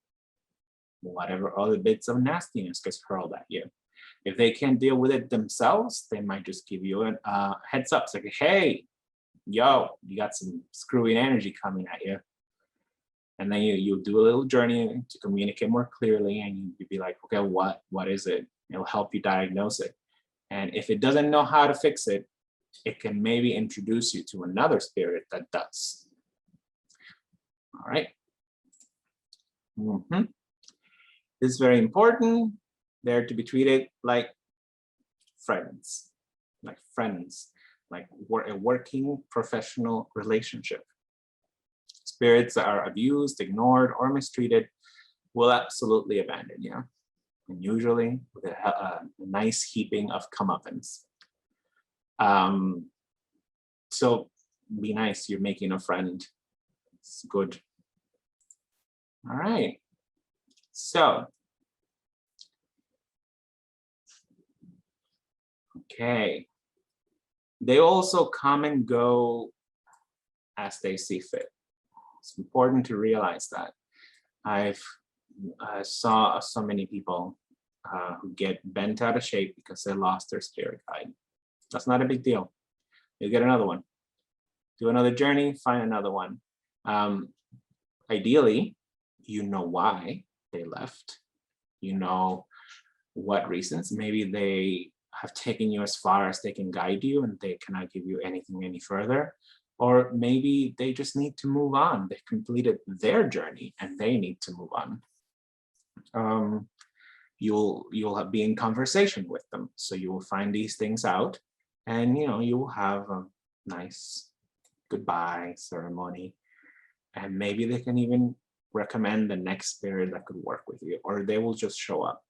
whatever other bits of nastiness gets hurled at you. If they can't deal with it themselves, they might just give you a heads up. It's like, hey, yo, you got some screwy energy coming at you. And then you'll do a little journey to communicate more clearly, and you'll be like, okay, what is it? It'll help you diagnose it. And if it doesn't know how to fix it, it can maybe introduce you to another spirit that does. All right. This is very important. They're to be treated like friends, like a working professional relationship. Spirits that are abused, ignored, or mistreated will absolutely abandon you, and usually with a nice heaping of comeuppance. So be nice, you're making a friend. It's good. All right. So, okay. They also come and go as they see fit. It's important to realize that. I've saw so many people who get bent out of shape because they lost their spirit guide. That's not a big deal. You'll get another one. Do another journey, find another one. Ideally, you know why they left. You know what reasons. Maybe they have taken you as far as they can guide you and they cannot give you anything any further. Or maybe they just need to move on. They've completed their journey and they need to move on. You'll be in conversation with them. So you will find these things out And you will have a nice goodbye ceremony, and maybe they can even recommend the next spirit that could work with you, or they will just show up.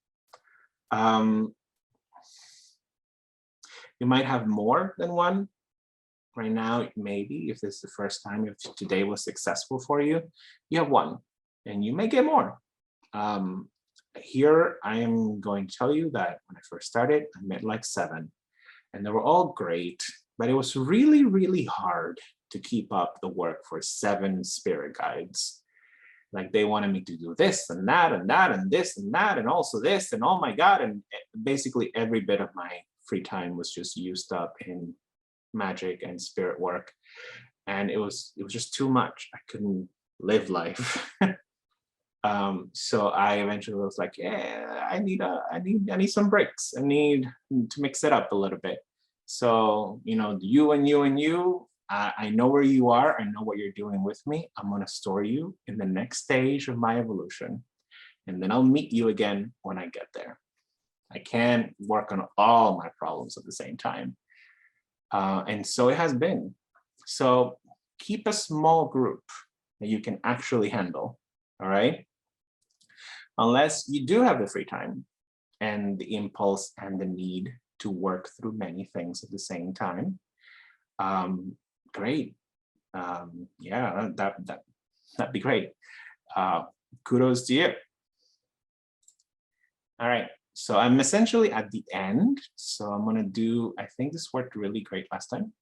You might have more than one. Right now, maybe if this is the first time, if today was successful for you, you have one, and you may get more. Here, I am going to tell you that when I first started, I met like 7, and they were all great, but it was really, really hard to keep up the work for 7 spirit guides. Like, they wanted me to do this and that and that and this and that and also this, and oh my God, and basically every bit of my free time was just used up in magic and spirit work, and it was just too much. I couldn't live life. So I eventually was like, yeah, I need some breaks. I need to mix it up a little bit. So you and you, I know where you are. I know what you're doing with me. I'm going to store you in the next stage of my evolution, and then I'll meet you again when I get there. I can't work on all my problems at the same time. And so it has been. So keep a small group that you can actually handle, all right? Unless you do have the free time and the impulse and the need to work through many things at the same time. Great. Yeah, that'd be great. Kudos to you. All right. So I'm essentially at the end. So I'm going to do, I think this worked really great last time.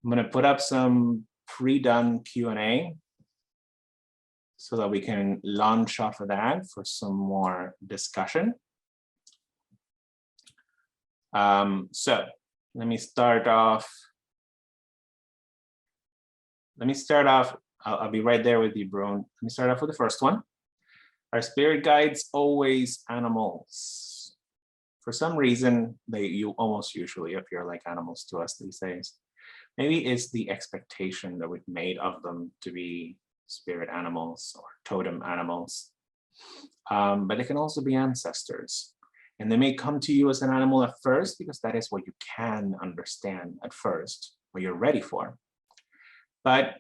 I'm going to put up some pre-done Q&A so that we can launch off of that for some more discussion. So let me start off. I'll be right there with you, Brune. Let me start off with the first one. Are spirit guides always animals? For some reason, you almost usually appear like animals to us these days. Maybe it's the expectation that we've made of them to be spirit animals or totem animals. But they can also be ancestors. And they may come to you as an animal at first because that is what you can understand at first, what you're ready for. But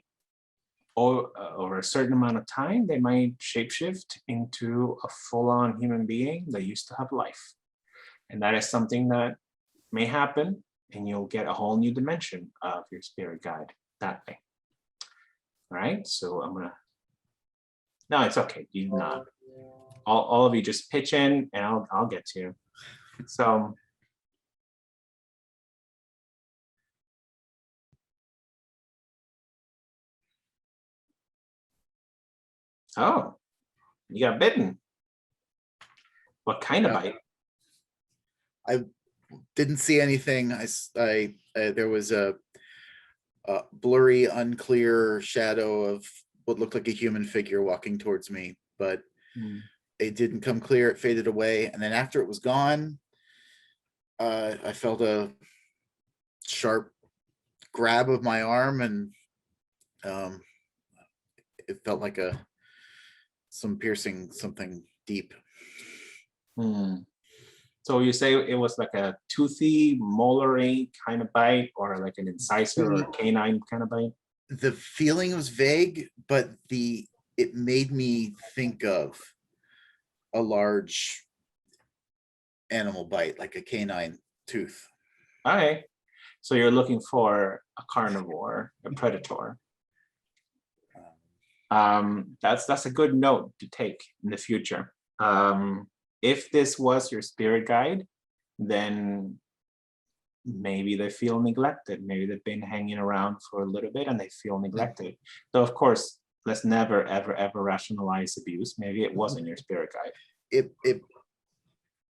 over a certain amount of time, they might shapeshift into a full-on human being that used to have life. And that is something that may happen, and you'll get a whole new dimension of your spirit guide that way. All right, so I'm gonna, no, it's okay, you not. All of you just pitch in and I'll get to you. So, oh, you got bitten. What kind of bite? I didn't see anything. There was a blurry, unclear shadow of what looked like a human figure walking towards me, but it didn't come clear. It faded away, and then after it was gone, I felt a sharp grab of my arm, and it felt like some piercing, something deep. So you say it was like a toothy, molary kind of bite, or like an incisor or canine kind of bite? The feeling was vague, but it made me think of a large animal bite, like a canine tooth. All right. So you're looking for a carnivore, a predator. That's a good note to take in the future. If this was your spirit guide, then maybe they feel neglected. Maybe they've been hanging around for a little bit and they feel neglected. So of course, let's never, ever, ever rationalize abuse. Maybe it wasn't your spirit guide.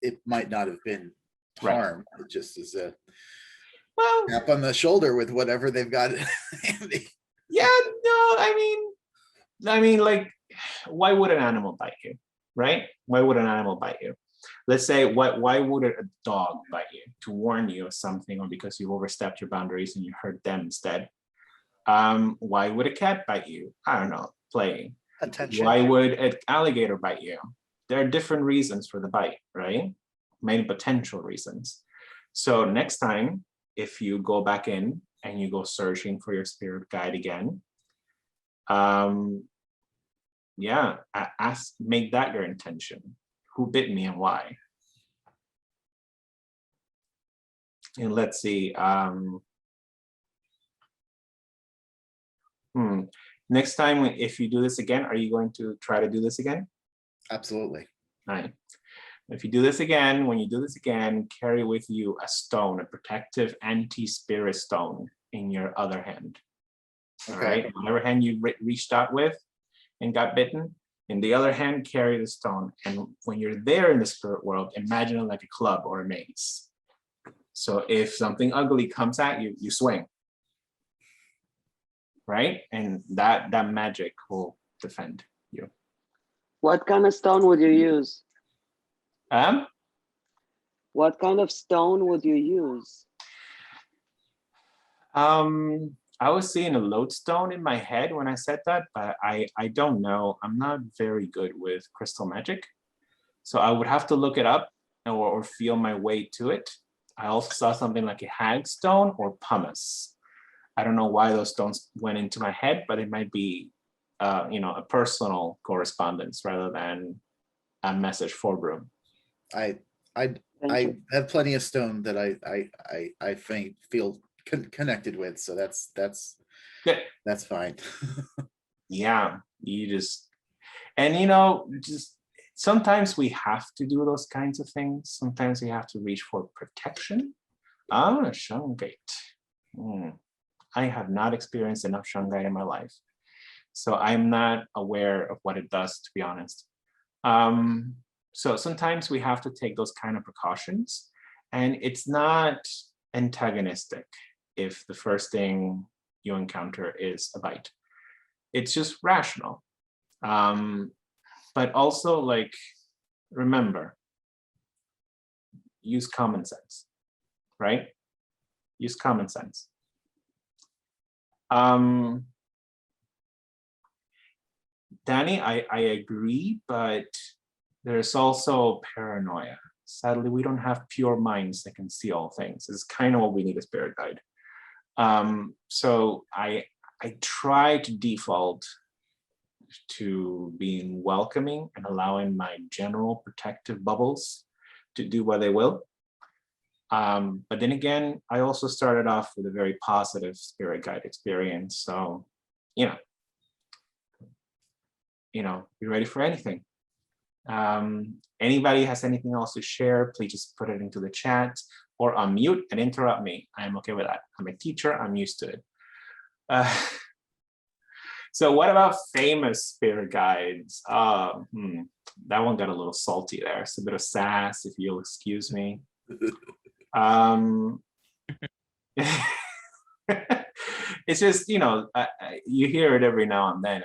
It might not have been harm. Right. It just is a tap on the shoulder with whatever they've got handy. Yeah, no, I mean, like, why would an animal bite you, right? Why would an animal bite you? Let's say, why would a dog bite you? To warn you of something, or because you overstepped your boundaries and you hurt them instead. Why would a cat bite you? I don't know, playing. Attention. Why would an alligator bite you? There are different reasons for the bite, right? Many potential reasons. So next time if you go back in and you go searching for your spirit guide again, yeah, make that your intention. Who bit me and why? And let's see. Next time, if you do this again, are you going to try to do this again? Absolutely. All right. If you do this again, when you do this again, carry with you a stone, a protective anti-spirit stone in your other hand. All right. Whatever hand you reached out with and got bitten, in the other hand, carry the stone. And when you're there in the spirit world, imagine it like a club or a mace. So if something ugly comes at you, you swing. Right? And that magic will defend you. What kind of stone would you use? What kind of stone would you use? I was seeing a lodestone in my head when I said that, but I don't know. I'm not very good with crystal magic. So I would have to look it up or feel my way to it. I also saw something like a hagstone or pumice. I don't know why those stones went into my head, but it might be, a personal correspondence rather than a message for Broom. I have plenty of stone that I feel connected with, so that's good. That's fine. Yeah, just sometimes we have to do those kinds of things. Sometimes we have to reach for protection. Shungite. I have not experienced enough shungite in my life, so I'm not aware of what it does, to be honest. So sometimes we have to take those kind of precautions, and it's not antagonistic if the first thing you encounter is a bite. It's just rational. But also, like, remember, use common sense, right? Use common sense. Danny, I agree, but there's also paranoia. Sadly, we don't have pure minds that can see all things. It's kind of what we need a spirit guide. So I try to default to being welcoming and allowing my general protective bubbles to do what they will. But then again, I also started off with a very positive spirit guide experience. So, be ready for anything. Anybody has anything else to share, please just put it into the chat or unmute and interrupt me. I'm okay with that. I'm a teacher, I'm used to it. So what about famous spirit guides? That one got a little salty there. It's a bit of sass, if you'll excuse me. It's just, you hear it every now and then.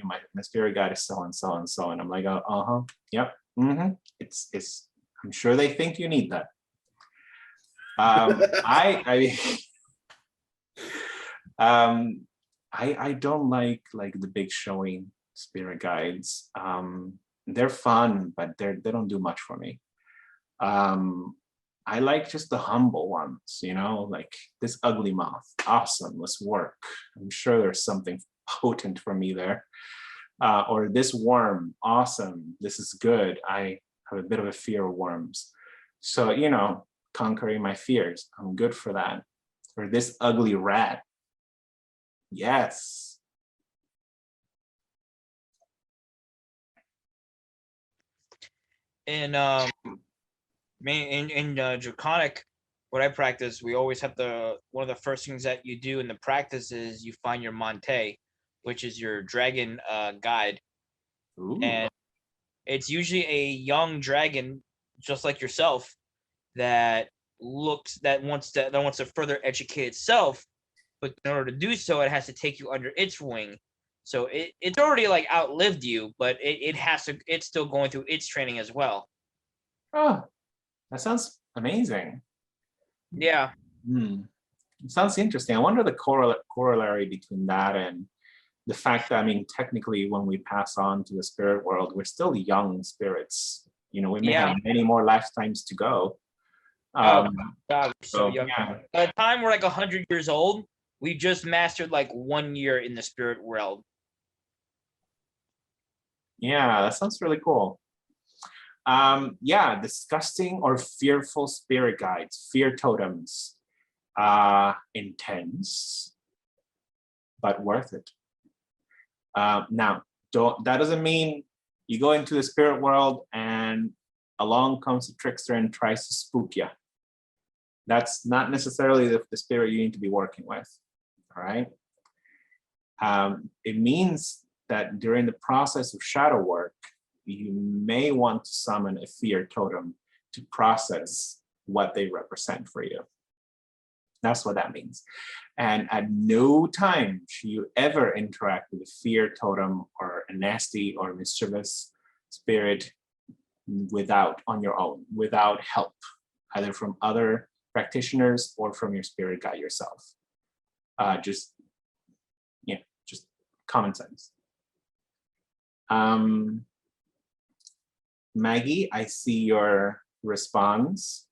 My spirit guide is so and so and so, and I'm like, yep, it's. I'm sure they think you need that. I don't like the big showing spirit guides. They're fun, but they don't do much for me. I like just the humble ones, like this ugly moth. Awesome, let's work. I'm sure there's something potent for me there. Or this worm, awesome, this is good. I have a bit of a fear of worms. So, conquering my fears, I'm good for that. Or this ugly rat. Yes. In Draconic, what I practice, we always have one of the first things that you do in the practice is you find your Monte, which is your dragon guide. Ooh. And it's usually a young dragon, just like yourself, that wants to further educate itself, but in order to do so, it has to take you under its wing. So it's already outlived you, but it's still going through its training as well. Oh, that sounds amazing. Yeah. It sounds interesting. I wonder the corollary between that and the fact that, technically when we pass on to the spirit world, we're still young spirits. We may have many more lifetimes to go. God, we're so So young. yeah, By the time we're like 100 years old, we just mastered like 1 year in the spirit realm. yeah, that sounds really cool. Yeah, disgusting or fearful spirit guides, fear totems, intense, but worth it. Now, that doesn't mean you go into the spirit world and along comes a trickster and tries to spook you. That's not necessarily the spirit you need to be working with, all right? It means that during the process of shadow work, you may want to summon a fear totem to process what they represent for you. That's what that means. And at no time should you ever interact with a fear totem or a nasty or mischievous spirit on your own, without help, either from other practitioners or from your spirit guide yourself. Just common sense. Maggie, I see your response.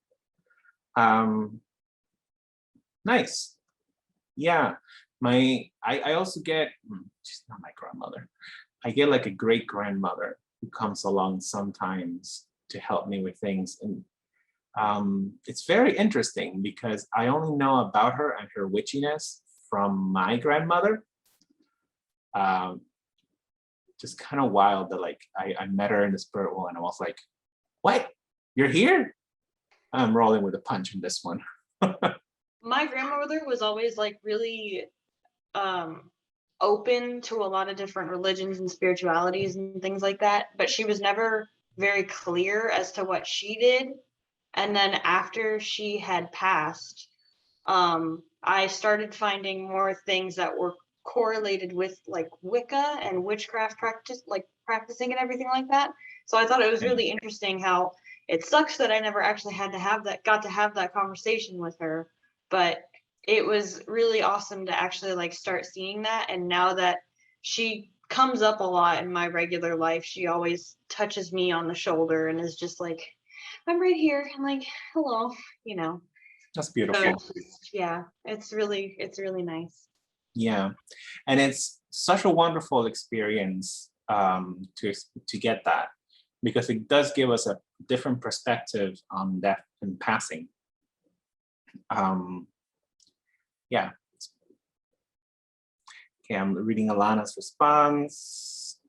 Nice. Yeah, I also get, she's not my grandmother. I get like a great grandmother who comes along sometimes to help me with things. And it's very interesting because I only know about her and her witchiness from my grandmother. Just kind of wild that like I met her in the spirit world and I was like, what? You're here? I'm rolling with a punch in this one. My grandmother was always like really open to a lot of different religions and spiritualities and things like that, but she was never very clear as to what she did. And then after she had passed, I started finding more things that were correlated with like Wicca and witchcraft practice, like practicing and everything like that. So I thought it was really interesting how it sucks that I never actually got to have that conversation with her, but it was really awesome to actually like start seeing that. And now that she comes up a lot in my regular life, she always touches me on the shoulder and is just like, I'm right here. I'm like, hello, you know. That's beautiful. So, yeah, it's really nice. Yeah, and it's such a wonderful experience to get that, because it does give us a different perspective on death and passing. Yeah. Okay, I'm reading Alana's response.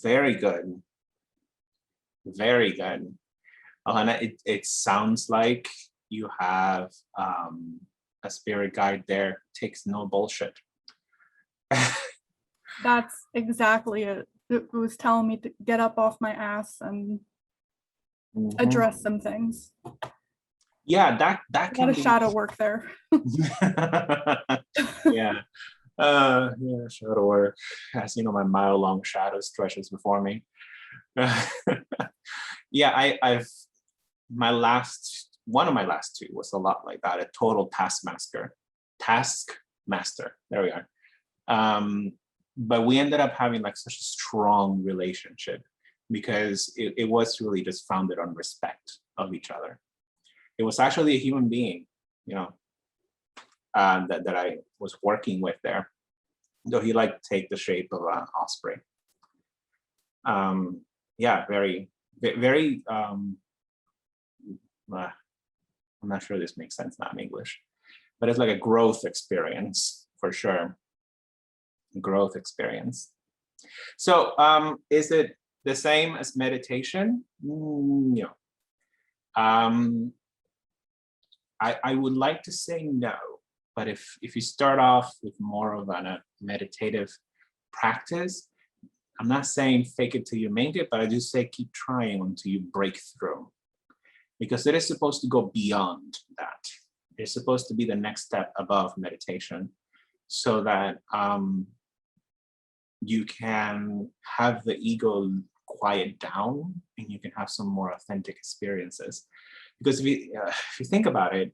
Very good. Very good. Alana, it sounds like you have a spirit guide there, takes no bullshit. That's exactly it. It was telling me to get up off my ass and address some things. Yeah, that A lot can of be shadow work there. yeah. Yeah, shadow work. As you know, my mile-long shadow stretches before me. Yeah, I've one of my last two was a lot like that, a total taskmaster. There we are. But we ended up having like such a strong relationship because it was really just founded on respect of each other. It was actually a human being, you know, that I was working with there, though he like take the shape of an osprey. Yeah, very, very, I'm not sure this makes sense now in English, but it's like a growth experience for sure. Growth experience. So is it the same as meditation? No. I would like to say no, but if you start off with more of a meditative practice, I'm not saying fake it till you make it, but I do say keep trying until you break through, because it is supposed to go beyond that. It's supposed to be the next step above meditation, so that you can have the ego quiet down and you can have some more authentic experiences. Because if you think about it,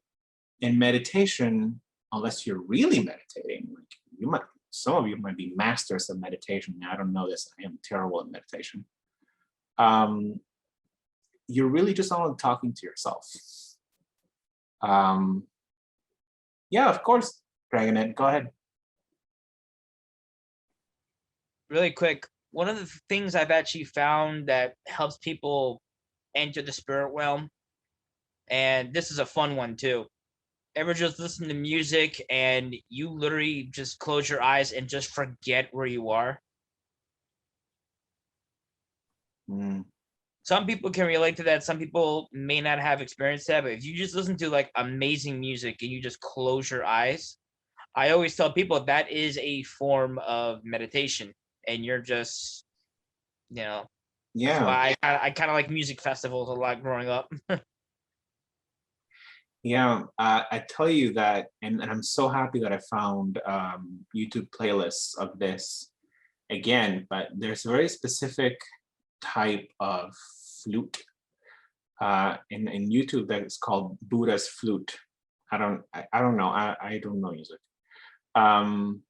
in meditation, unless you're really meditating, like some of you might be masters of meditation. I don't know this, I am terrible at meditation. You're really just only talking to yourself. Yeah, of course, Dragonette, go ahead. Really quick, one of the things I've actually found that helps people enter the spirit realm, and this is a fun one too. Ever just listen to music and you literally just close your eyes and just forget where you are? Some people can relate to that. Some people may not have experienced that, but if you just listen to like amazing music and you just close your eyes, I always tell people that is a form of meditation, and you're just, you know. Yeah. So I kind of like music festivals a lot growing up. Yeah, I tell you that, and I'm so happy that I found YouTube playlists of this again, but there's a very specific type of flute in YouTube that is called Buddha's flute. I don't know. I don't know music. And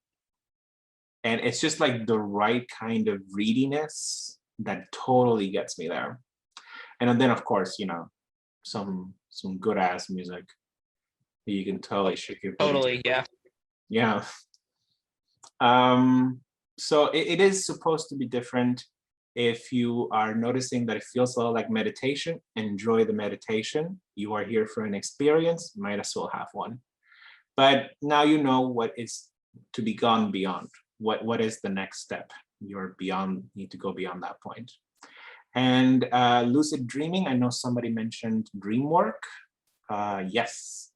it's just like the right kind of readiness that totally gets me there. And then of course, you know, some good ass music. You can totally shake your booty. Totally, yeah. Yeah. So it is supposed to be different. If you are noticing that it feels a lot like meditation, enjoy the meditation. You are here for an experience, might as well have one. But now you know what is to be gone beyond. What is the next step? You're beyond, need to go beyond that point. And lucid dreaming, I know somebody mentioned dream work. Yes,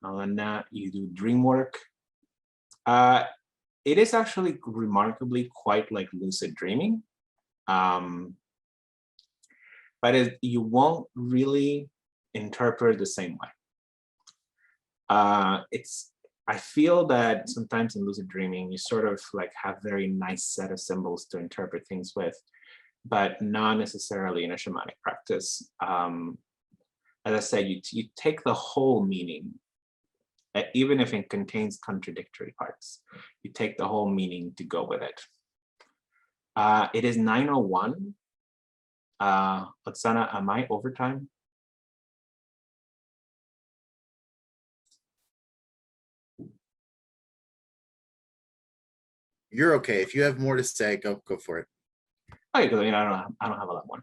Alana, you do dream work. It is actually remarkably quite like lucid dreaming. But you won't really interpret the same way. I feel that sometimes in lucid dreaming, you sort of like have very nice set of symbols to interpret things with, but not necessarily in a shamanic practice. As I said, you take the whole meaning, even if it contains contradictory parts, you take the whole meaning to go with it. It is 9:01. Oksana, am I overtime? You're okay. If you have more to say, go for it. Okay, because I mean, I don't have a lot more.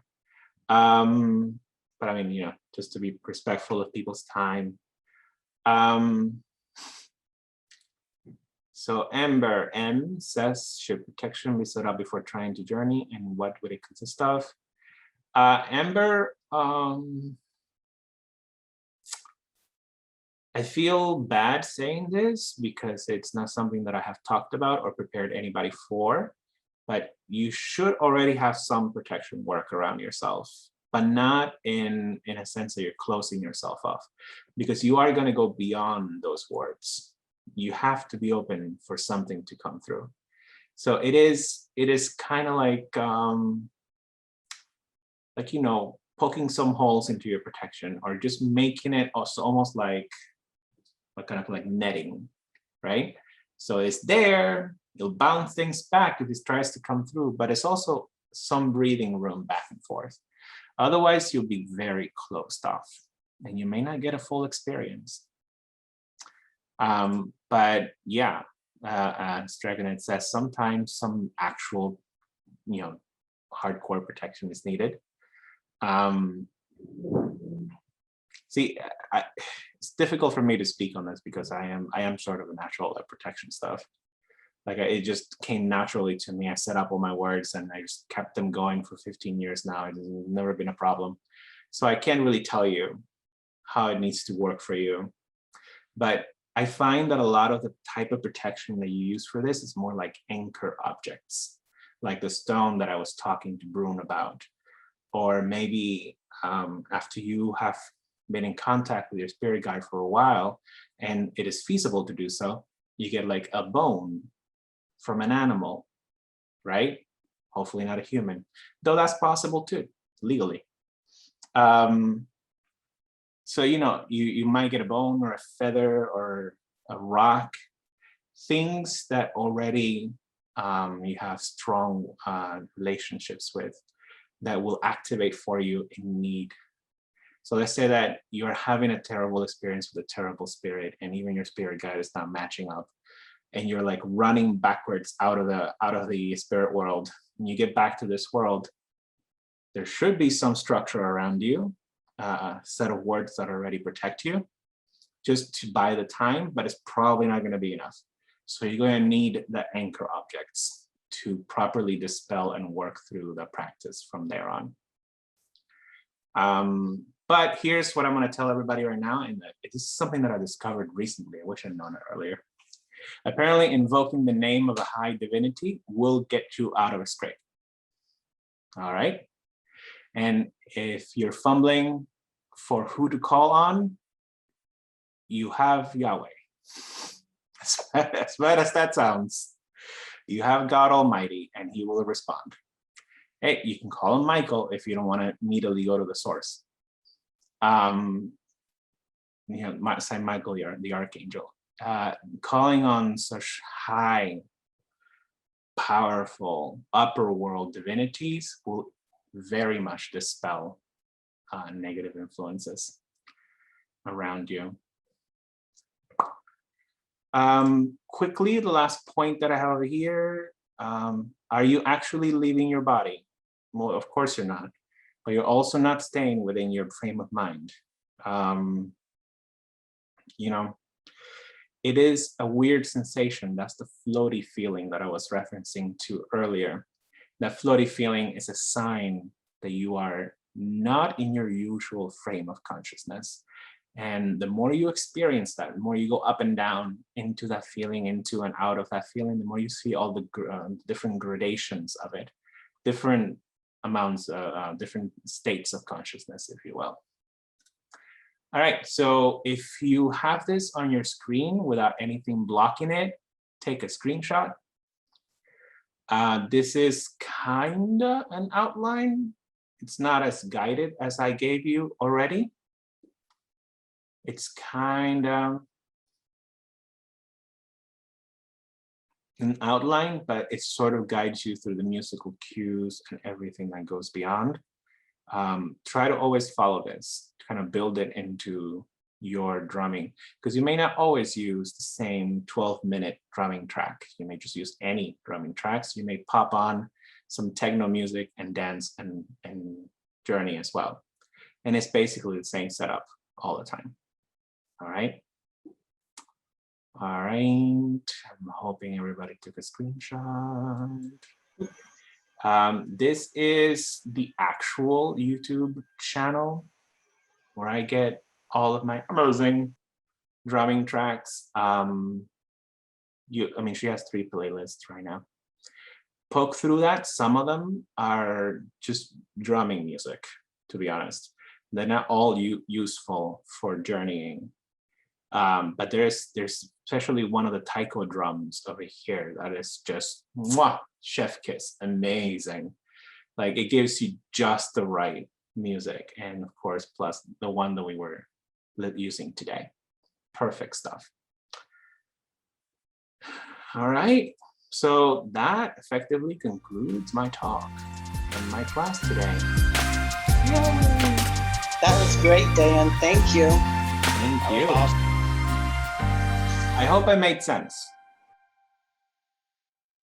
But I mean, you know, just to be respectful of people's time. So Amber M says, should protection be set up before trying to journey, and what would it consist of? Amber, I feel bad saying this because it's not something that I have talked about or prepared anybody for, but you should already have some protection work around yourself, but not in a sense that you're closing yourself off, because you are going to go beyond those words. You have to be open for something to come through. So it is kind of like you know, poking some holes into your protection, or just making it also almost like kind of like netting, right? So it's there, you'll bounce things back if it tries to come through, but it's also some breathing room back and forth. Otherwise, you'll be very closed off and you may not get a full experience. But yeah, as Dragonette says, sometimes some actual, you know, hardcore protection is needed. See, it's difficult for me to speak on this because I am sort of a natural at protection stuff. Like it just came naturally to me. I set up all my words and I just kept them going for 15 years now. It's never been a problem. So I can't really tell you how it needs to work for you. But I find that a lot of the type of protection that you use for this is more like anchor objects, like the stone that I was talking to Brune about. Or maybe after you have been in contact with your spirit guide for a while and it is feasible to do so, you get like a bone from an animal, right? hopefully not a human, though that's possible too, legally. So, you know, you might get a bone or a feather or a rock, things that already you have strong relationships with that will activate for you in need. So let's say that you're having a terrible experience with a terrible spirit, and even your spirit guide is not matching up, and you're like running backwards out of the spirit world. When you get back to this world, there should be some structure around you, a set of words that already protect you, just to buy the time, but it's probably not going to be enough. So you're going to need the anchor objects to properly dispel and work through the practice from there on. But here's what I'm going to tell everybody right now, and this is something that I discovered recently. I wish I'd known it earlier. Apparently, invoking the name of a high divinity will get you out of a scrape. All right. And if you're fumbling for who to call on, you have Yahweh. As bad as that sounds, you have God Almighty, and he will respond. Hey, you can call him Michael if you don't want to immediately go to the source. You know, Saint Michael, the archangel. Calling on such high, powerful, upper world divinities will very much dispel negative influences around you. Quickly, the last point that I have over here, are you actually leaving your body? Well, of course you're not, but you're also not staying within your frame of mind. You know, it is a weird sensation. That's the floaty feeling that I was referencing to earlier. That floaty feeling is a sign that you are not in your usual frame of consciousness. And the more you experience that, the more you go up and down into that feeling, into and out of that feeling, the more you see all the different gradations of it, different amounts, different states of consciousness, if you will. All right, so if you have this on your screen without anything blocking it, take a screenshot. This is kinda an outline. It's not as guided as I gave you already. It's kind of an outline, but it sort of guides you through the musical cues and everything that goes beyond. Try to always follow this, kind of build it into your drumming, because you may not always use the same 12-minute drumming track. You may just use any drumming tracks. You may pop on some techno music and dance and Gurnee as well. And it's basically the same setup all the time. All right. All right. I'm hoping everybody took a screenshot. This is the actual YouTube channel where I get all of my amazing drumming tracks. I mean, she has 3 playlists right now. Poke through that. Some of them are just drumming music, to be honest. They're not all useful for journeying. But there's especially one of the taiko drums over here that is just mwah, chef kiss, amazing. Like, it gives you just the right music, and of course plus the one that we were using today. Perfect stuff. All right, so that effectively concludes my talk and my class today. Yay! That was great, Dayan. Thank you. Thank you. Awesome. I hope I made sense.